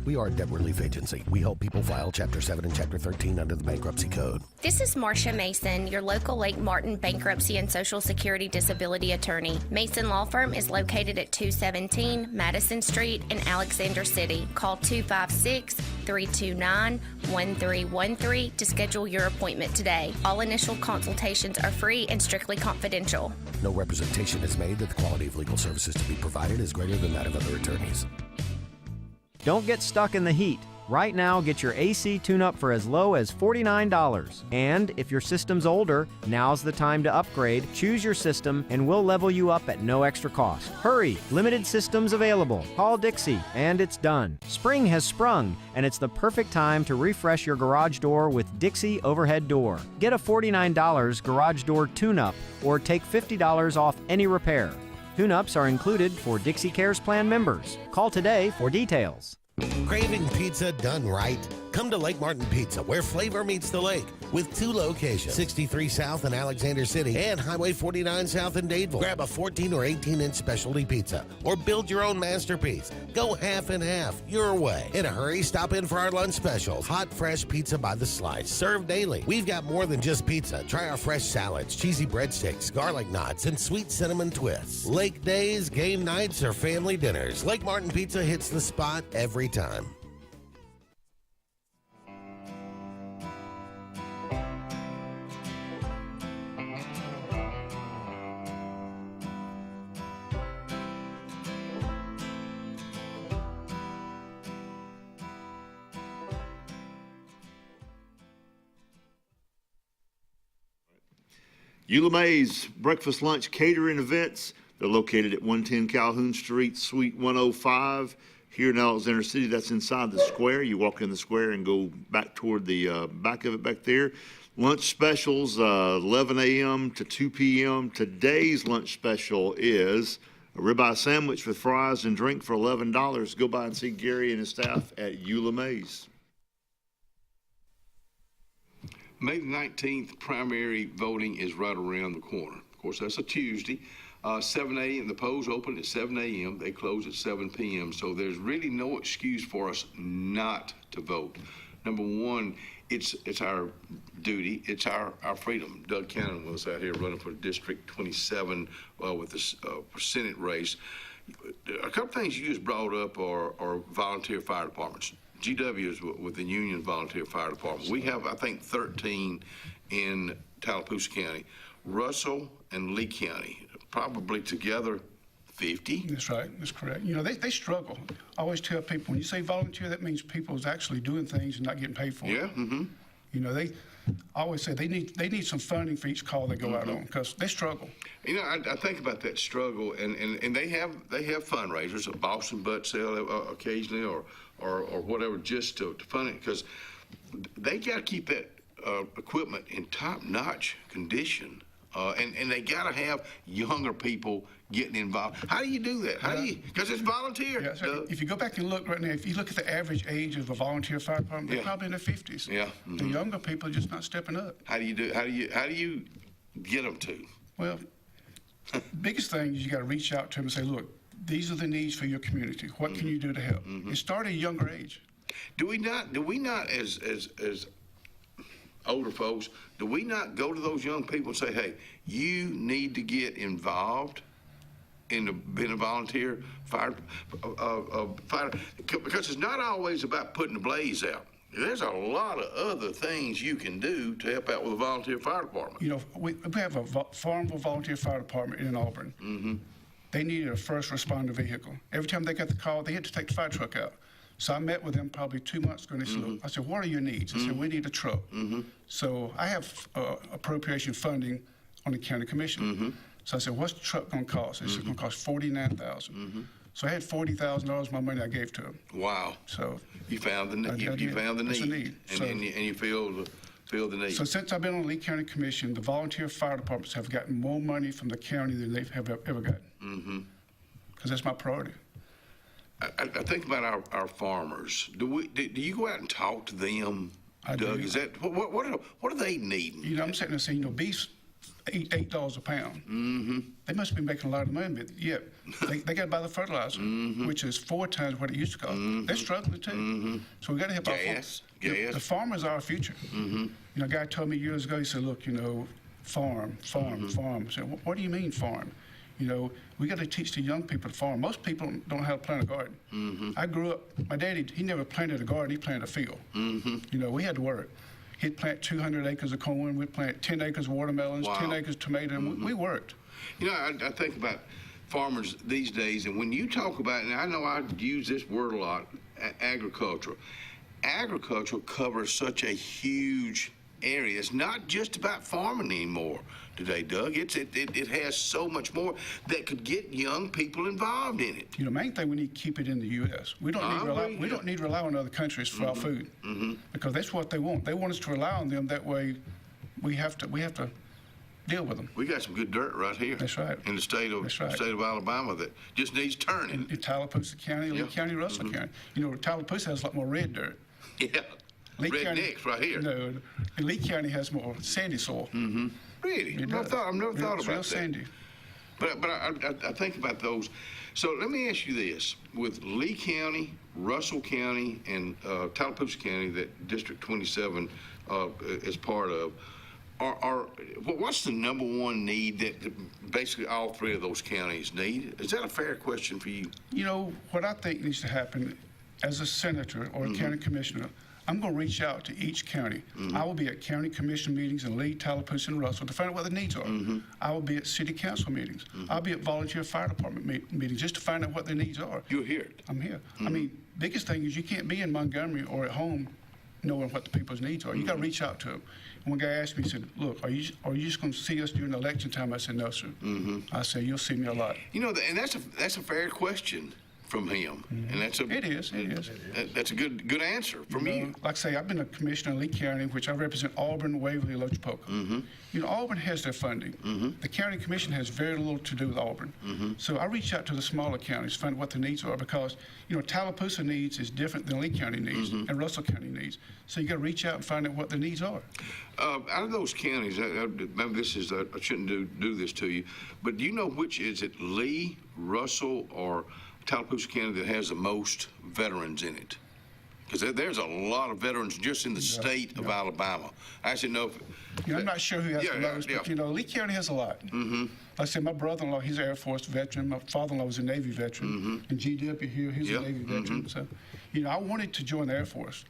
We are a debt relief agency. We help people file Chapter 7 and Chapter 13 under the Bankruptcy Code. This is Marcia Mason, your local Lake Martin bankruptcy and Social Security disability attorney. Mason Law Firm is located at 217 Madison Street in Alexander City. Call 256-329-1313 to schedule your appointment today. All initial consultations are free and strictly confidential. No representation is made that the quality of legal services to be provided is greater than that of other attorneys. Don't get stuck in the heat. Right now, get your AC tune-up for as low as $49. And if your system's older, now's the time to upgrade. Choose your system and we'll level you up at no extra cost. Hurry! Limited systems available. Call Dixie, and it's done. Spring has sprung, and it's the perfect time to refresh your garage door with Dixie Overhead Door. Get a $49 garage door tune-up or take $50 off any repair. Tune-ups are included for Dixie Cares Plan members. Call today for details. Craving pizza done right? Come to Lake Martin Pizza, where flavor meets the lake, with 2 locations, 63 South in Alexander City and Highway 49 South in Dadeville. Grab a 14 or 18-inch specialty pizza or build your own masterpiece. Go half and half, your way. In a hurry, stop in for our lunch specials. Hot, fresh pizza by the slice, served daily. We've got more than just pizza. Try our fresh salads, cheesy breadsticks, garlic knots, and sweet cinnamon twists. Lake days, game nights, or family dinners, Lake Martin Pizza hits the spot every time. Eula May's Breakfast Lunch Catering Events. They're located at 110 Calhoun Street, Suite 105 here in Alexander City. That's inside the square. You walk in the square and go back toward the back of it back there. Lunch specials, 11 a.m. to 2 p.m. Today's lunch special is a ribeye sandwich with fries and drink for $11. Go by and see Gary and his staff at Eula May's. May the 19th, primary voting is right around the corner. Of course, that's a Tuesday. 7 a.m., the polls open at 7 a.m., they close at 7 p.m., so there's really no excuse for us not to vote. Number one, it's our duty, it's our freedom. Doug Cannon was out here running for District 27 with the Senate race. A couple things you just brought up are volunteer fire departments. GW is with the Union Volunteer Fire Department. We have, I think, 13 in Tallapoosa County. Russell and Lee County, probably together 50. That's right. That's correct. You know, they struggle. I always tell people, when you say volunteer, that means people is actually doing things and not getting paid for it. Yeah. Mm-hmm. You know, I always say they need some funding for each call they go out on, because they struggle. You know, I think about that struggle, and they have fundraisers, a Boston butt sale occasionally, or whatever, just to fund it, because they got to keep that equipment in top-notch condition, and they got to have younger people getting involved. How do you do that? How do you? Because it's volunteer. Yeah, so if you go back and look right now, if you look at the average age of a volunteer fire department, they're probably in their 50s. Yeah. Mm-hmm. The younger people are just not stepping up. How do you get them to? Well, biggest thing is you got to reach out to them and say, look, these are the needs for your community. What can you do to help? And start at a younger age. Do we not as older folks, do we not go to those young people and say, hey, you need to get involved in being a volunteer fighter? Because it's not always about putting the blaze out. There's a lot of other things you can do to help out with a volunteer fire department. You know, we have a Farmville Volunteer Fire Department in Auburn. Mm-hmm. They needed a first responder vehicle. Every time they got the call, they had to take the fire truck out. So I met with them probably 2 months ago, and they said, look, I said, what are your needs? I said, we need a truck. So I have appropriation funding on the county commission. So I said, what's the truck going to cost? It's going to cost $49,000. So I had $40,000 of my money I gave to them. Wow. So you found the need. You found the It's a need, and you feel the need. So since I've been on the Lee County Commission, the volunteer fire departments have gotten more money from the county than they've ever gotten. Mm-hmm. Because that's my priority. I think about our farmers. Do you go out and talk to them, Doug? Do. Is that what are they needing? You know, I'm sitting there saying, beef's $8 a pound. Mm-hmm. They must be making a lot of money, but yet they got to buy the fertilizer, which is 4 times what it used to cost. They're struggling too. So we got to help our farmers. The farmers are our future. You know, a guy told me years ago, he said, look, farm. I said, what do you mean farm? You know, we got to teach the young people to farm. Most people don't know how to plant a garden. I grew up, my daddy, he never planted a garden, he planted a field. You know, we had to work. He'd plant 200 acres of corn, we'd plant 10 acres of watermelons, 10 acres of tomato, and we worked. You know, I think about farmers these days, and when you talk about, and I know I use this word a lot, agriculture. Agriculture covers such a huge area. It's not just about farming anymore today, Doug. It has so much more that could get young people involved in it. You know, main thing, we need to keep it in the U.S. We don't need to rely on other countries for our food, because that's what they want. They want us to rely on them. That way, we have to deal with them. We got some good dirt right here. That's right. In the state of Alabama that just needs turning. In Tallapoosa County, Lee County, Russell County. You know, Tallapoosa has a lot more red dirt. Yeah. Rednecks right here. No, and Lee County has more sandy soil. Really? I've never thought about it's real that. sandy. But I think about those. So let me ask you this: with Lee County, Russell County, and Tallapoosa County, that District 27 is part of, what's the number one need that basically all three of those counties need? Is that a fair question for you? You know, what I think needs to happen as a senator or a county commissioner, I'm going to reach out to each county. I will be at county commission meetings in Lee, Tallapoosa, and Russell to find out what the needs are. I will be at city council meetings. I'll be at volunteer fire department meetings just to find out what their needs are. You're here. I'm here. I mean, biggest thing is you can't be in Montgomery or at home knowing what the people's needs are. You got to reach out to them. And one guy asked me, he said, look, are you just going to see us during election time? I said, no, sir. I said, you'll see me a lot. You know, and that's a fair question from him, and It is. That's a good answer from you. Like I say, I've been a commissioner in Lee County, which I represent Auburn, Waverly, Lochapoka. You know, Auburn has their funding. The county commission has very little to do with Auburn. So I reach out to the smaller counties to find out what the needs are, because you know, Tallapoosa needs is different than Lee County needs and Russell County needs. So you got to reach out and find out what the needs are. Out of those counties, maybe this is I shouldn't do this to you, but do you know which is it, Lee, Russell, or Tallapoosa County that has the most veterans in it? Because there's a lot of veterans just in the state of Alabama. I actually know. I'm not sure who has the most, but you know, Lee County has a lot. Like I said, my brother-in-law, he's an Air Force veteran. My father-in-law was a Navy veteran. And GW here, he's a Navy veteran. So, you know, I wanted to join the Air Force,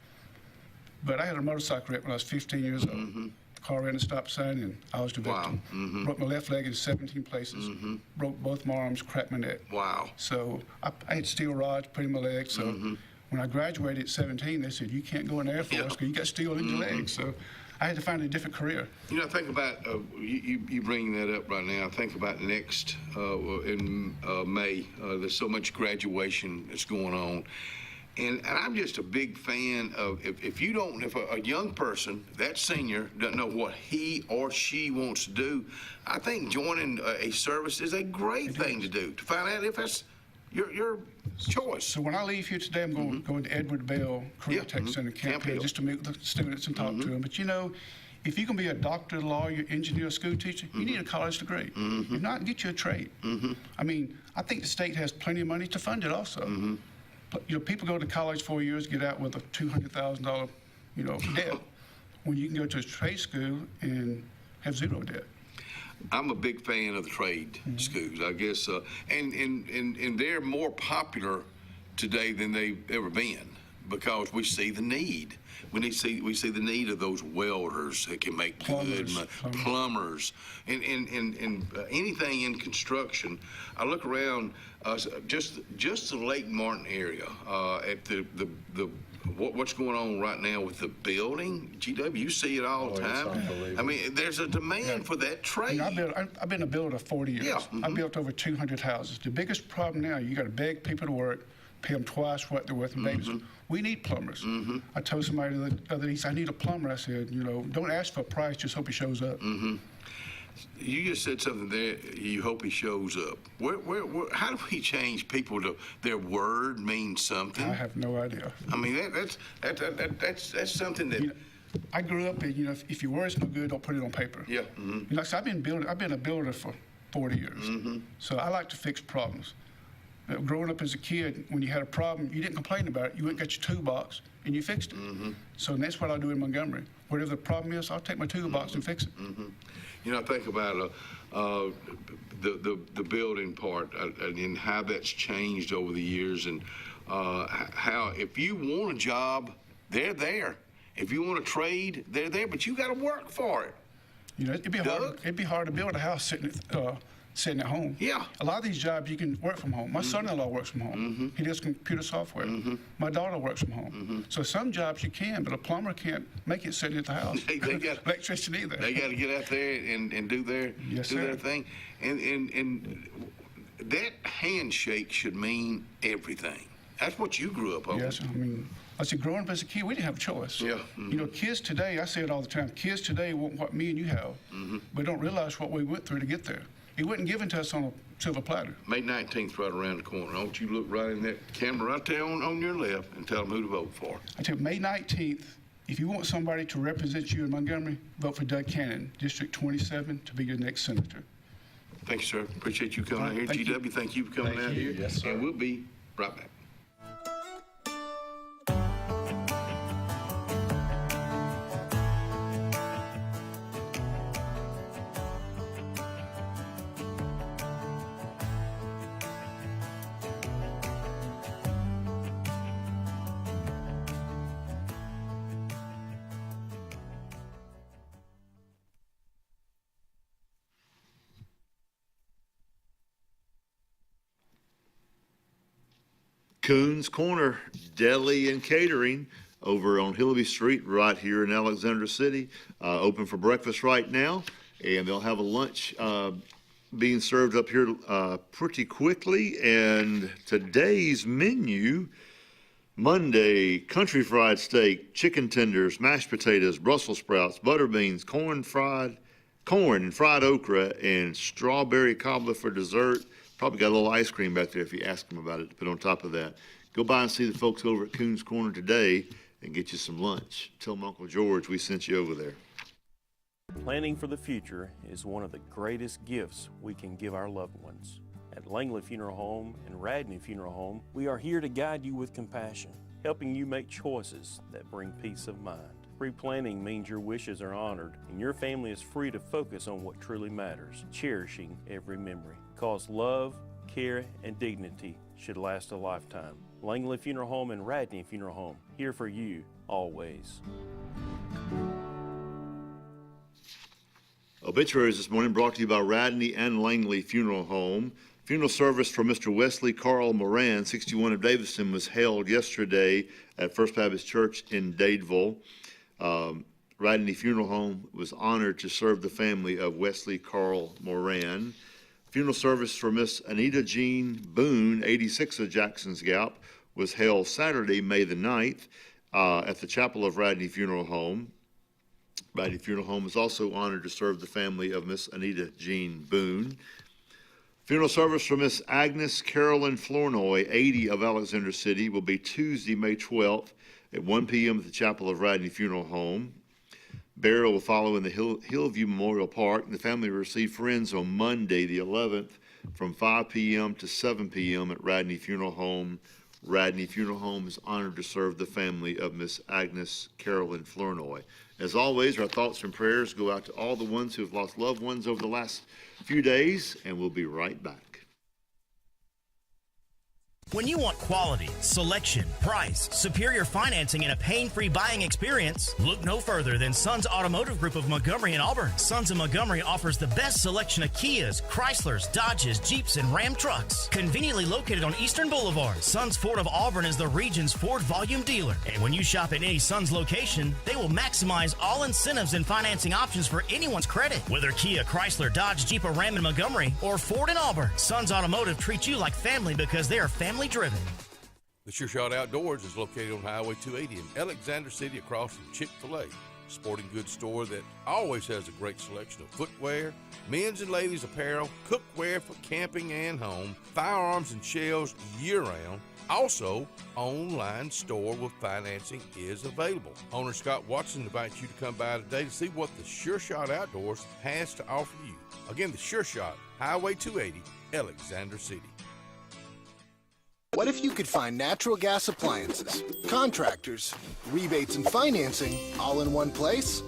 but I had a motorcycle wreck when I was 15 years old. The car ran a stop sign, and I was the victim. Broke my left leg in 17 places. Broke both my arms, cracked my neck. Wow. So I had steel rods put in my legs. So when I graduated at 17, they said, you can't go in the Air Force because you got steel in your legs. So I had to find a different career. You know, think about, you bringing that up right now, think about next, in May, there's so much graduation that's going on. And I'm just a big fan of, if a young person, that senior, doesn't know what he or she wants to do, I think joining a service is a great thing to do, to find out if that's your choice. So when I leave here today, I'm going to go to Edward Bell Career Tech Center in Camp Hill just to meet with the students and talk to them. But you know, if you're going to be a doctor, lawyer, engineer, school teacher, you need a college degree. If not, get you a trade. I mean, I think the state has plenty of money to fund it also. You know, people go to college 4 years, get out with a $200,000, you know, debt, when you can go to a trade school and have zero debt. I'm a big fan of the trade schools, I guess, and they're more popular today than they've ever been, because we see the need. We see the need of those welders that can make plumbers, and anything in construction. I look around just the Lake Martin area at the what's going on right now with the building, GW, you see it all the time. I mean, there's a demand for that trade. I've been a builder 40 years. Yeah. I built over 200 houses. The biggest problem now, you got to beg people to work, pay them twice what they're worth in Vegas. We need plumbers. I told somebody the other day, I need a plumber. I said, don't ask for a price, just hope he shows up. You just said something there. You hope he shows up. How do we change people to their word means something? I have no idea. I mean, that's something that. I grew up in, if your word's no good, don't put it on paper. Yeah. So I've been a builder for 40 years. So I like to fix problems. Growing up as a kid, when you had a problem, you didn't complain about it. You went and got your toolbox and you fixed it. So that's what I do in Montgomery. Whatever the problem is, I'll take my toolbox and fix it. I think about the building part and how that's changed over the years, and how if you want a job, they're there. If you want to trade, they're there, but you got to work for it. It'd be hard to build a house sitting at home. Yeah. A lot of these jobs you can work from home. My son-in-law works from home. He does computer software. My daughter works from home. So some jobs you can, but a plumber can't make it sitting at the house. They got electrician either. They got to get out there and do their their thing, and that handshake should mean everything. That's what you grew up on. Yes, I said, growing up as a kid, we didn't have a choice. Yeah. Kids today, I say it all the time, kids today want what me and you have, but don't realize what we went through to get there. It wasn't given to us on a silver platter. May 19th right around the corner. I want you to look right in that camera right there on your left and tell them who to vote for. I tell you, May 19th, if you want somebody to represent you in Montgomery, vote for Doug Cannon, District 27, to be your next senator. Thank you, sir. Appreciate you coming out here. GW, thank you for coming out here. Yes, sir. And we'll be right back. Coons Corner Deli and Catering over on Hillby Street right here in Alexander City. Open for breakfast right now, and they'll have a lunch being served up here pretty quickly. And today's menu, Monday, country fried steak, chicken tenders, mashed potatoes, Brussels sprouts, butter beans, corn and fried okra, and strawberry cobbler for dessert. Probably got a little ice cream back there if you ask them about it to put on top of that. Go by and see the folks over at Coons Corner today and get you some lunch. Tell them Uncle George we sent you over there. Planning for the future is one of the greatest gifts we can give our loved ones. At Langley Funeral Home and Radney Funeral Home, we are here to guide you with compassion, helping you make choices that bring peace of mind. Pre-planning means your wishes are honored and your family is free to focus on what truly matters, cherishing every memory. Because love, care, and dignity should last a lifetime. Langley Funeral Home and Radney Funeral Home, here for you, always. Obituaries this morning brought to you by Radney and Langley Funeral Home. Funeral service for Mr. Wesley Carl Moran, 61 of Davidson, was held yesterday at First Baptist Church in Dadeville. Radney Funeral Home was honored to serve the family of Wesley Carl Moran. Funeral service for Miss Anita Jean Boone, 86 of Jackson's Gap, was held Saturday, May the 9th, at the Chapel of Radney Funeral Home. Radney Funeral Home is also honored to serve the family of Miss Anita Jean Boone. Funeral service for Miss Agnes Carolyn Flournoy, 80 of Alexander City, will be Tuesday, May 12th at 1 p.m. at the Chapel of Radney Funeral Home. Burial will follow in the Hillview Memorial Park. The family will receive friends on Monday, the 11th, from 5 p.m. to 7 p.m. at Radney Funeral Home. Radney Funeral Home is honored to serve the family of Miss Agnes Carolyn Flournoy. As always, our thoughts and prayers go out to all the ones who have lost loved ones over the last few days, and we'll be right back. When you want quality, selection, price, superior financing, and a pain-free buying experience, look no further than Sons Automotive Group of Montgomery and Auburn. Sons of Montgomery offers the best selection of Kias, Chryslers, Dodges, Jeeps, and Ram trucks. Conveniently located on Eastern Boulevard, Sons Ford of Auburn is the region's Ford volume dealer. And when you shop at any Sons location, they will maximize all incentives and financing options for anyone's credit. Whether Kia, Chrysler, Dodge, Jeep, or Ram in Montgomery, or Ford in Auburn, Sons Automotive treats you like family because they are family driven. The Sure Shot Outdoors is located on Highway 280 in Alexander City across from Chick-fil-A. Sporting goods store that always has a great selection of footwear, men's and ladies apparel, cookware for camping and home, firearms and shells year-round. Also, online store with financing is available. Owner Scott Watson invites you to come by today to see what the Sure Shot Outdoors has to offer you. Again, the Sure Shot, Highway 280, Alexander City. What if you could find natural gas appliances, contractors, rebates, and financing all in one place?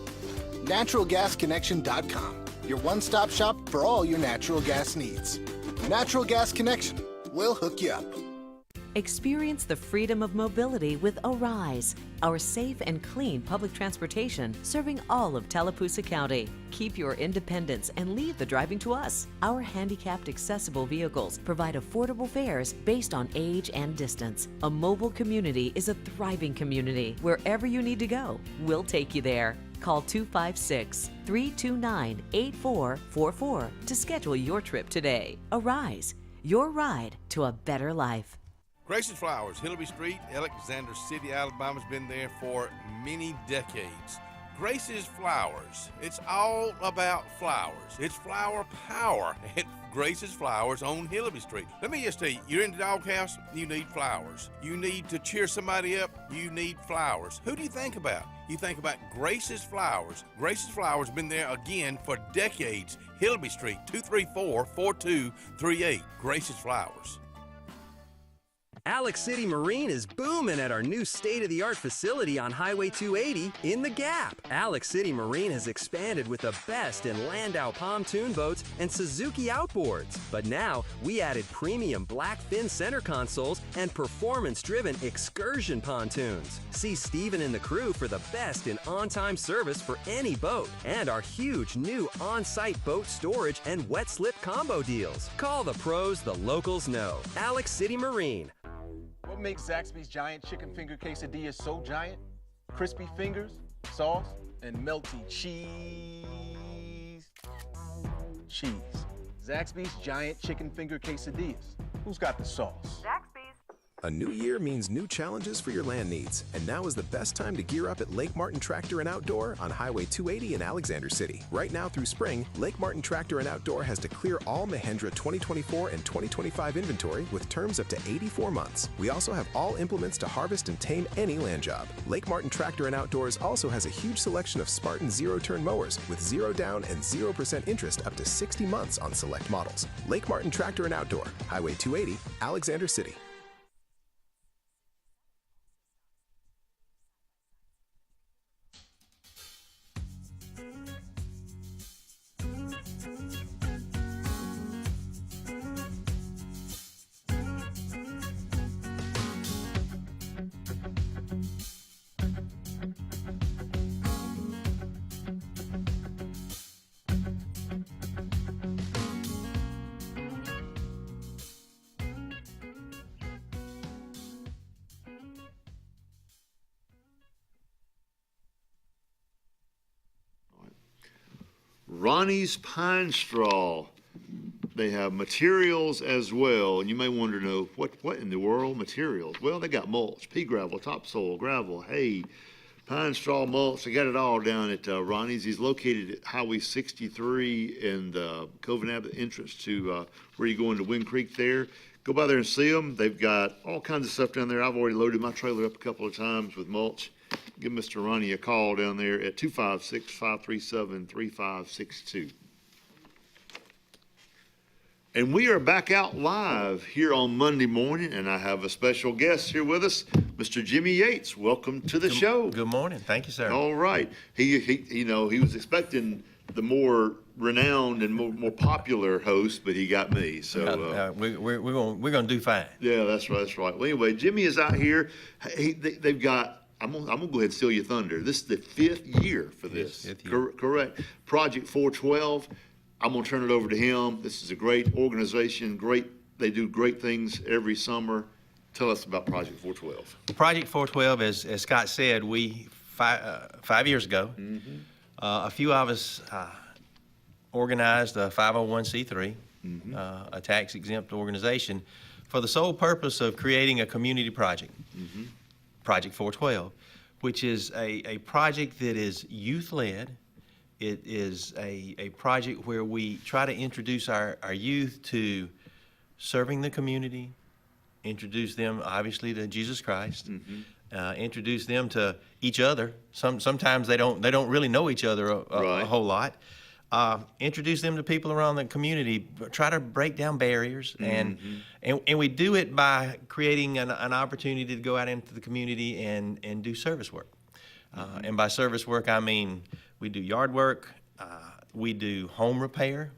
NaturalGasConnection.com, your one-stop shop for all your natural gas needs. Natural Gas Connection, we'll hook you up. Experience the freedom of mobility with Arise, our safe and clean public transportation serving all of Tallapoosa County. Keep your independence and leave the driving to us. Our handicapped accessible vehicles provide affordable fares based on age and distance. A mobile community is a thriving community. Wherever you need to go, we'll take you there. Call 256-329-8444 to schedule your trip today. Arise, your ride to a better life. Grace's Flowers, Hillaby Street, Alexander City, Alabama's been there for many decades. Grace's Flowers, it's all about flowers. It's flower power at Grace's Flowers on Hillaby Street. Let me just tell you, you're in the doghouse, you need flowers. You need to cheer somebody up, you need flowers. Who do you think about? You think about Grace's Flowers. Grace's Flowers been there again for decades. Hillaby Street, 234-4238. Grace's Flowers. Alex City Marine is booming at our new state-of-the-art facility on Highway 280 in the Gap. Alex City Marine has expanded with the best in Landau pontoon boats and Suzuki outboards. But now, we added premium black fin center consoles and performance-driven excursion pontoons. See Steven and the crew for the best in on-time service for any boat and our huge new on-site boat storage and wet slip combo deals. Call the pros the locals know. Alex City Marine. What makes Zaxby's giant chicken finger quesadilla so giant? Crispy fingers, sauce, and melty cheese. Zaxby's giant chicken finger quesadillas. Who's got the sauce? A new year means new challenges for your land needs, and now is the best time to gear up at Lake Martin Tractor and Outdoor on Highway 280 in Alexander City. Right now through spring, Lake Martin Tractor and Outdoor has to clear all Mahindra 2024 and 2025 inventory with terms up to 84 months. We also have all implements to harvest and tame any land job. Lake Martin Tractor and Outdoors also has a huge selection of Spartan zero-turn mowers with 0 down and 0% interest up to 60 months on select models. Lake Martin Tractor and Outdoor, Highway 280, Alexander City. Ronnie's Pine Straw. They have materials as well, and you may wonder, what in the world materials? Well, they got mulch, pea gravel, topsoil, gravel, hay, pine straw mulch. They got it all down at Ronnie's. He's located at Highway 63 in the Cove Abbott entrance to where you go into Wind Creek there. Go by there and see them. They've got all kinds of stuff down there. I've already loaded my trailer up a couple of times with mulch. Give Mr. Ronnie a call down there at 256-537-3562. And we are back out live here on Monday morning, and I have a special guest here with us, Mr. Jimmy Yates. Welcome to the show. Good morning. Thank you, sir. All right. He was expecting the more renowned and more popular host, but he got me. So we're gonna do fine. Yeah, that's right. That's right. Well, anyway, Jimmy is out here. They've got. I'm gonna go ahead and steal your thunder. This is the 5th year for this. Yes, 5th year. Correct. Project 412. I'm gonna turn it over to him. This is a great organization. They do great things every summer. Tell us about Project 412. Project 412, as Scott said, we 5 years ago, a few of us organized a 501c3, a tax-exempt organization, for the sole purpose of creating a community project, Project 412, which is a project that is youth-led. It is a project where we try to introduce our youth to serving the community, introduce them obviously to Jesus Christ, introduce them to each other. Sometimes they don't really know each other a whole lot. Introduce them to people around the community. Try to break down barriers, and we do it by creating an opportunity to go out into the community and do service work. And by service work, I mean we do yard work. We do home repair.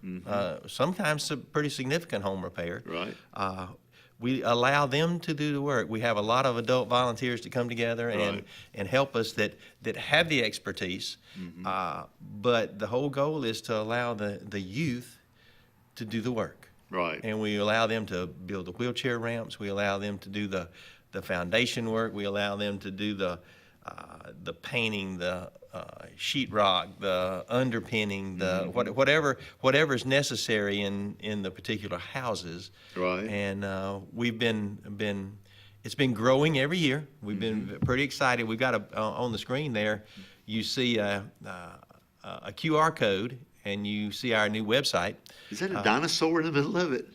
Sometimes some pretty significant home repair. Right. We allow them to do the work. We have a lot of adult volunteers to come together and help us that have the expertise. But the whole goal is to allow the youth to do the work. Right. And we allow them to build the wheelchair ramps. We allow them to do the foundation work. We allow them to do the painting, the sheetrock, the underpinning, the whatever is necessary in the particular houses. Right. And we've been it's been growing every year. We've been pretty excited. We've got on the screen there, you see a QR code, and you see our new website. Is that a dinosaur in the middle of it?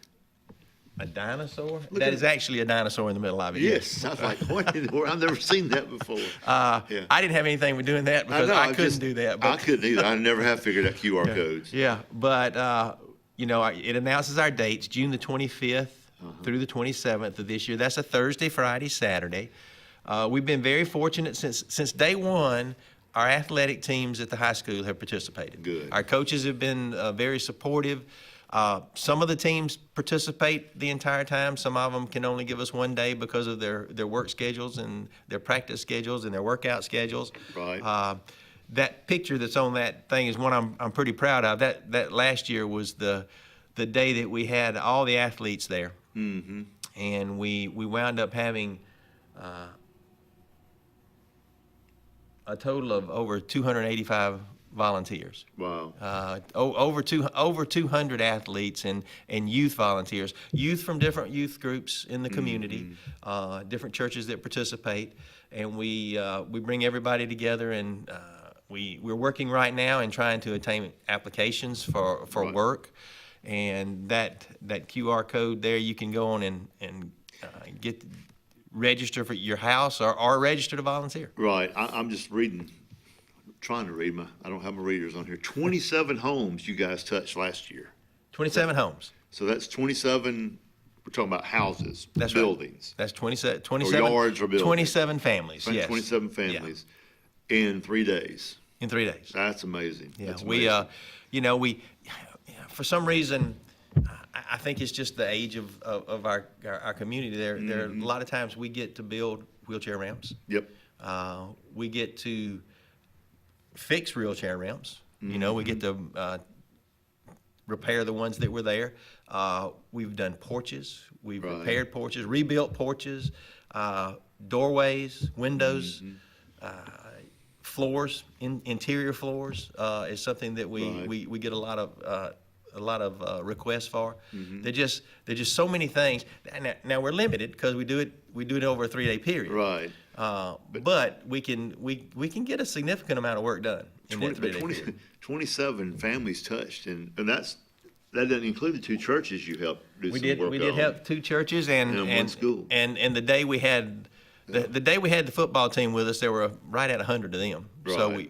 A dinosaur? That is actually a dinosaur in the middle of it. Yes. I was like, what in the world? I've never seen that before. I didn't have anything with doing that because I couldn't do that. But I couldn't either. I never have figured out QR codes. Yeah, but it announces our dates, June the 25th through the 27th of this year. That's a Thursday, Friday, Saturday. We've been very fortunate since day one. Our athletic teams at the high school have participated. Good. Our coaches have been very supportive. Some of the teams participate the entire time. Some of them can only give us one day because of their work schedules and their practice schedules and their workout schedules. Right. That picture that's on that thing is one I'm pretty proud of. That last year was the day that we had all the athletes there. And we wound up having a total of over 285 volunteers. Wow. Over 200 athletes and youth volunteers, youth from different youth groups in the community, different churches that participate, and we bring everybody together, and we're working right now and trying to obtain applications for work, and that QR code there, you can go on and get register for your house or register to volunteer. Right. I'm just trying to read I don't have my readers on here. 27 homes you guys touched last year. 27 homes. So that's 27, we're talking about houses, that's buildings. Right. That's 27 or yards or buildings. 27 families, yes. 27 families in 3 days. In 3 days. That's amazing. Yeah, That's amazing. we, for some reason, I think it's just the age of our community. There are a lot of times we get to build wheelchair ramps. Yep. We get to fix wheelchair ramps. We get to repair the ones that were there. We've done porches. We've repaired porches, rebuilt porches, doorways, windows, floors, interior floors is something that we get a lot of requests for. They're just so many things. Now we're limited because we do it over a 3-day period. Right. But we can get a significant amount of work done in that 3-day period. 27 families touched, and that doesn't include the 2 churches you helped do some work on. We did help 2 churches and one school. And the day we had the day we had the football team with us, there were right at 100 of them. Right. So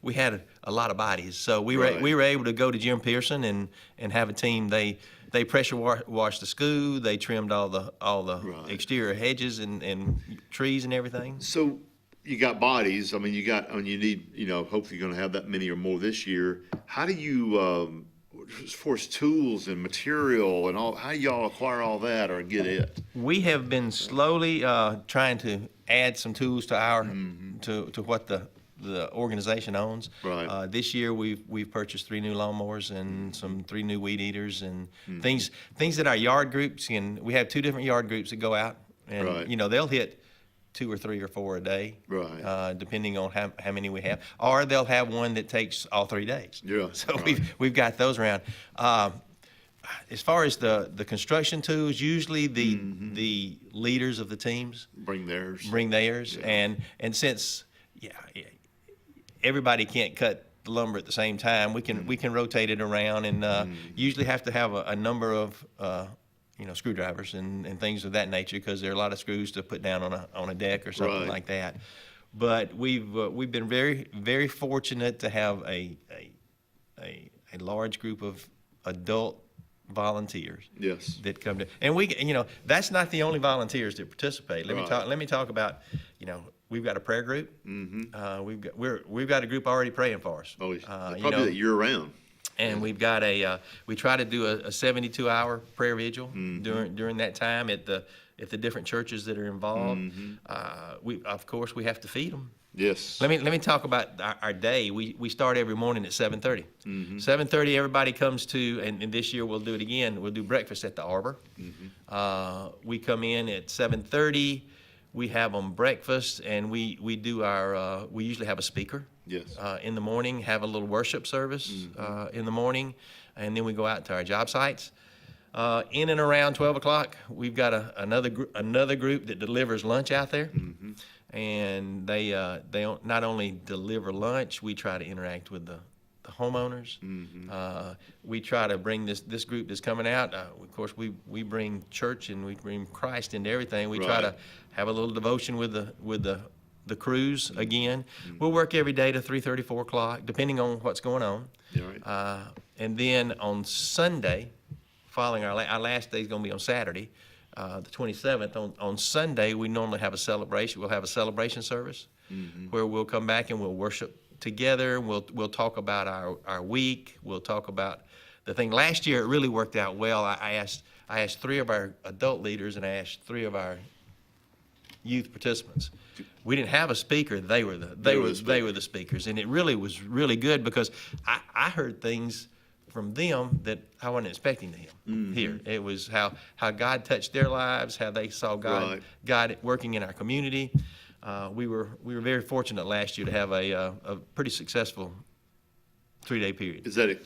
we had a lot of bodies. So we were able to go to Jim Pearson and have a team. They pressure washed the school. They trimmed all the exterior hedges and trees and everything. So you got bodies. I mean, you need, hopefully you're going to have that many or more this year. How do you, as far as tools and material and all, how do y'all acquire all that or get it? We have been slowly trying to add some tools to our to what the organization owns. Right. This year we've purchased 3 new lawnmowers and 3 new weed eaters and things that our yard groups can. We have 2 different yard groups that go out and Right. They'll hit 2 or 3 or 4 a day, Right. depending on how many we have, or they'll have one that takes all 3 days. Yeah. So right. we've got those around. As far as the construction tools, usually the leaders of the teams bring theirs. Yeah. And since everybody can't cut the lumber at the same time, we can rotate it around and usually have to have a number of screwdrivers and things of that nature because there are a lot of screws to put down on a deck or something Right. like that. But we've been very, very fortunate to have a large group of adult volunteers. Yes. That come to, and that's not the only volunteers that participate. Let me talk about, we've got a prayer group. We've got a group already praying for us. Oh, probably that year round. And we've got we try to do a 72-hour prayer vigil during that time at the different churches that are involved. Of course we have to feed them. Yes. Let me talk about our day. We start every morning at 7:30. 7:30, everybody comes to, and this year we'll do it again. We'll do breakfast at the Arbor. We come in at 7:30. We have them breakfast, and we do our. We usually have a speaker. Yes. In the morning, have a little worship service in the morning, and then we go out to our job sites. In and around 12 o'clock, we've got another group that delivers lunch out there. And they not only deliver lunch, we try to interact with the homeowners. We try to bring this group that's coming out. Of course, we bring church and we bring Christ into everything. We try to have a little devotion with the crews again. We'll work every day to 3:30, 4 o'clock, depending on what's going on. And then on Sunday, following our last day is going to be on Saturday. The 27th, on Sunday, we normally have a celebration. We'll have a celebration service where we'll come back and we'll worship together. We'll talk about our week. We'll talk about the thing. Last year, it really worked out well. I asked 3 of our adult leaders and I asked 3 of our youth participants. We didn't have a speaker. They were the speakers, and it really was really good because I heard things from them that I wasn't expecting to hear. It was how God touched their lives, how they saw God working in our community. We were very fortunate last year to have a pretty successful 3-day period. Is that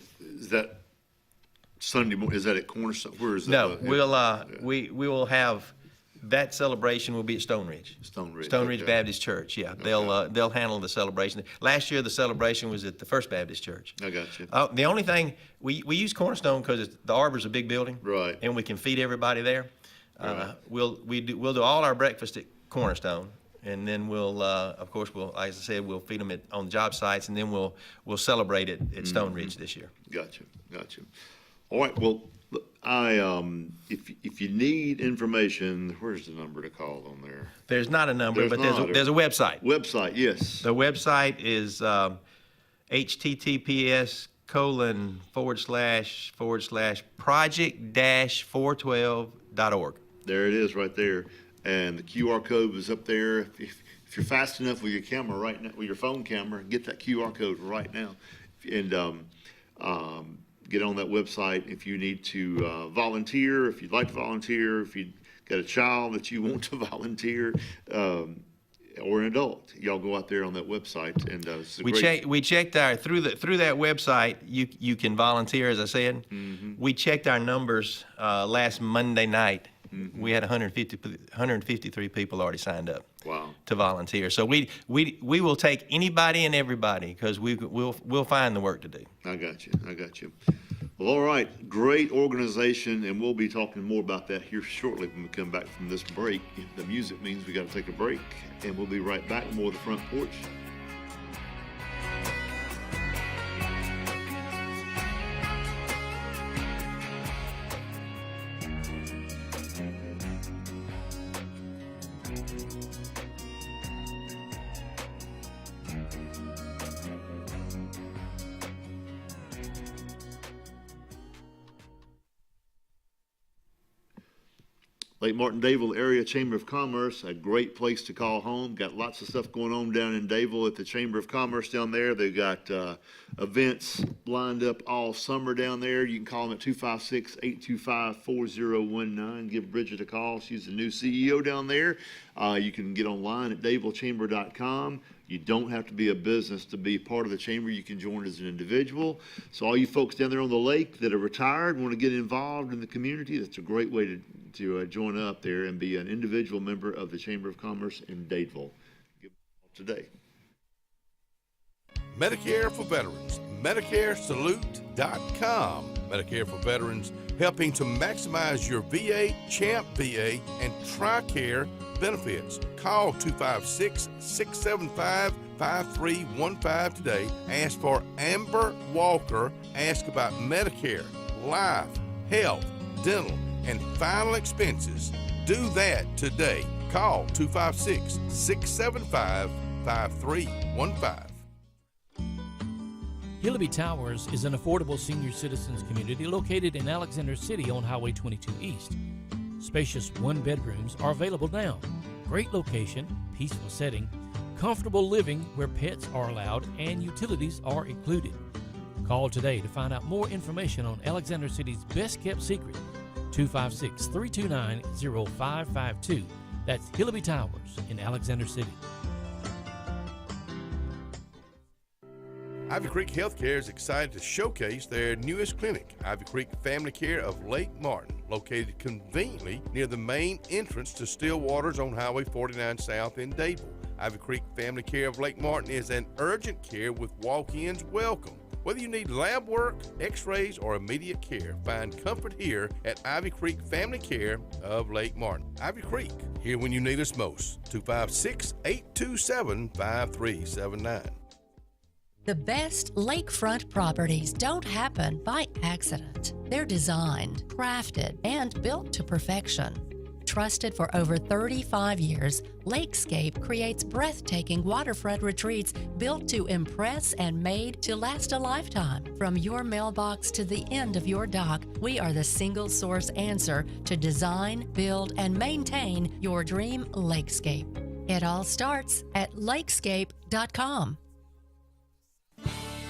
Sunday morning? Is that at Cornerstone? Where is that? No, we will have. That celebration will be at Stone Ridge. Stone Ridge okay. Baptist Church. Yeah, they'll handle the celebration. Last year the celebration was at the First Baptist Church. I got you. The only thing we use Cornerstone because the Arbor's a big building, right? And we can feed everybody there. We'll do all our breakfast at Cornerstone, and then we'll of course like I said, we'll feed them on job sites, and then we'll celebrate it at Stone Ridge this year. Gotcha. All right. Well, if you need information, where's the number to call on there? There's not a number, but there's a website. Website, yes. The website is https://project-412.org. There it is, right there, and the QR code is up there. If you're fast enough with your camera right now, with your phone camera, get that QR code right now, and get on that website if you need to volunteer, if you'd like to volunteer, if you've got a child that you want to volunteer, or an adult. Y'all go out there on that website and we checked our through that website. You can volunteer, as I said. We checked our numbers last Monday night. We had 153 people already signed up. Wow. To volunteer. So we will take anybody and everybody because we'll find the work to do. I got you. Well, all right. Great organization, and we'll be talking more about that here shortly when we come back from this break. The music means we got to take a break, and we'll be right back with more of the Front Porch. Lake Martin-Dadeville Area Chamber of Commerce, a great place to call home. Got lots of stuff going on down in Dadeville at the Chamber of Commerce down there. They've got events lined up all summer down there. You can call them at 256-825-4019. Give Bridget a call. She's the new CEO down there. You can get online at dadevillechamber.com. You don't have to be a business to be part of the chamber. You can join as an individual. So all you folks down there on the lake that are retired, want to get involved in the community, that's a great way to join up there and be an individual member of the Chamber of Commerce in Dadeville. Give them a call today. Medicare for Veterans, MedicareSalute.com. Medicare for Veterans, helping to maximize your VA, CHAMP VA, and TRICARE benefits. Call 256-675-5315 today. Ask for Amber Walker. Ask about Medicare, life, health, dental, and final expenses. Do that today. Call 256-675-5315. Hillaby Towers is an affordable senior citizens community located in Alexander City on Highway 22 East. Spacious one-bedrooms are available now. Great location, peaceful setting, comfortable living where pets are allowed and utilities are included. Call today to find out more information on Alexander City's best-kept secret, 256-329-0552. That's Hillaby Towers in Alexander City. Ivy Creek Healthcare is excited to showcase their newest clinic, Ivy Creek Family Care of Lake Martin, located conveniently near the main entrance to Stillwater's on Highway 49 South in Dadeville. Ivy Creek Family Care of Lake Martin is an urgent care with walk-ins welcome. Whether you need lab work, x-rays, or immediate care, find comfort here at Ivy Creek Family Care of Lake Martin. Ivy Creek, here when you need us most. 256-827-5379. The best lakefront properties don't happen by accident. They're designed, crafted, and built to perfection. Trusted for over 35 years, Lakescape creates breathtaking waterfront retreats built to impress and made to last a lifetime. From your mailbox to the end of your dock, we are the single source answer to design, build, and maintain your dream lakescape. It all starts at lakescape.com.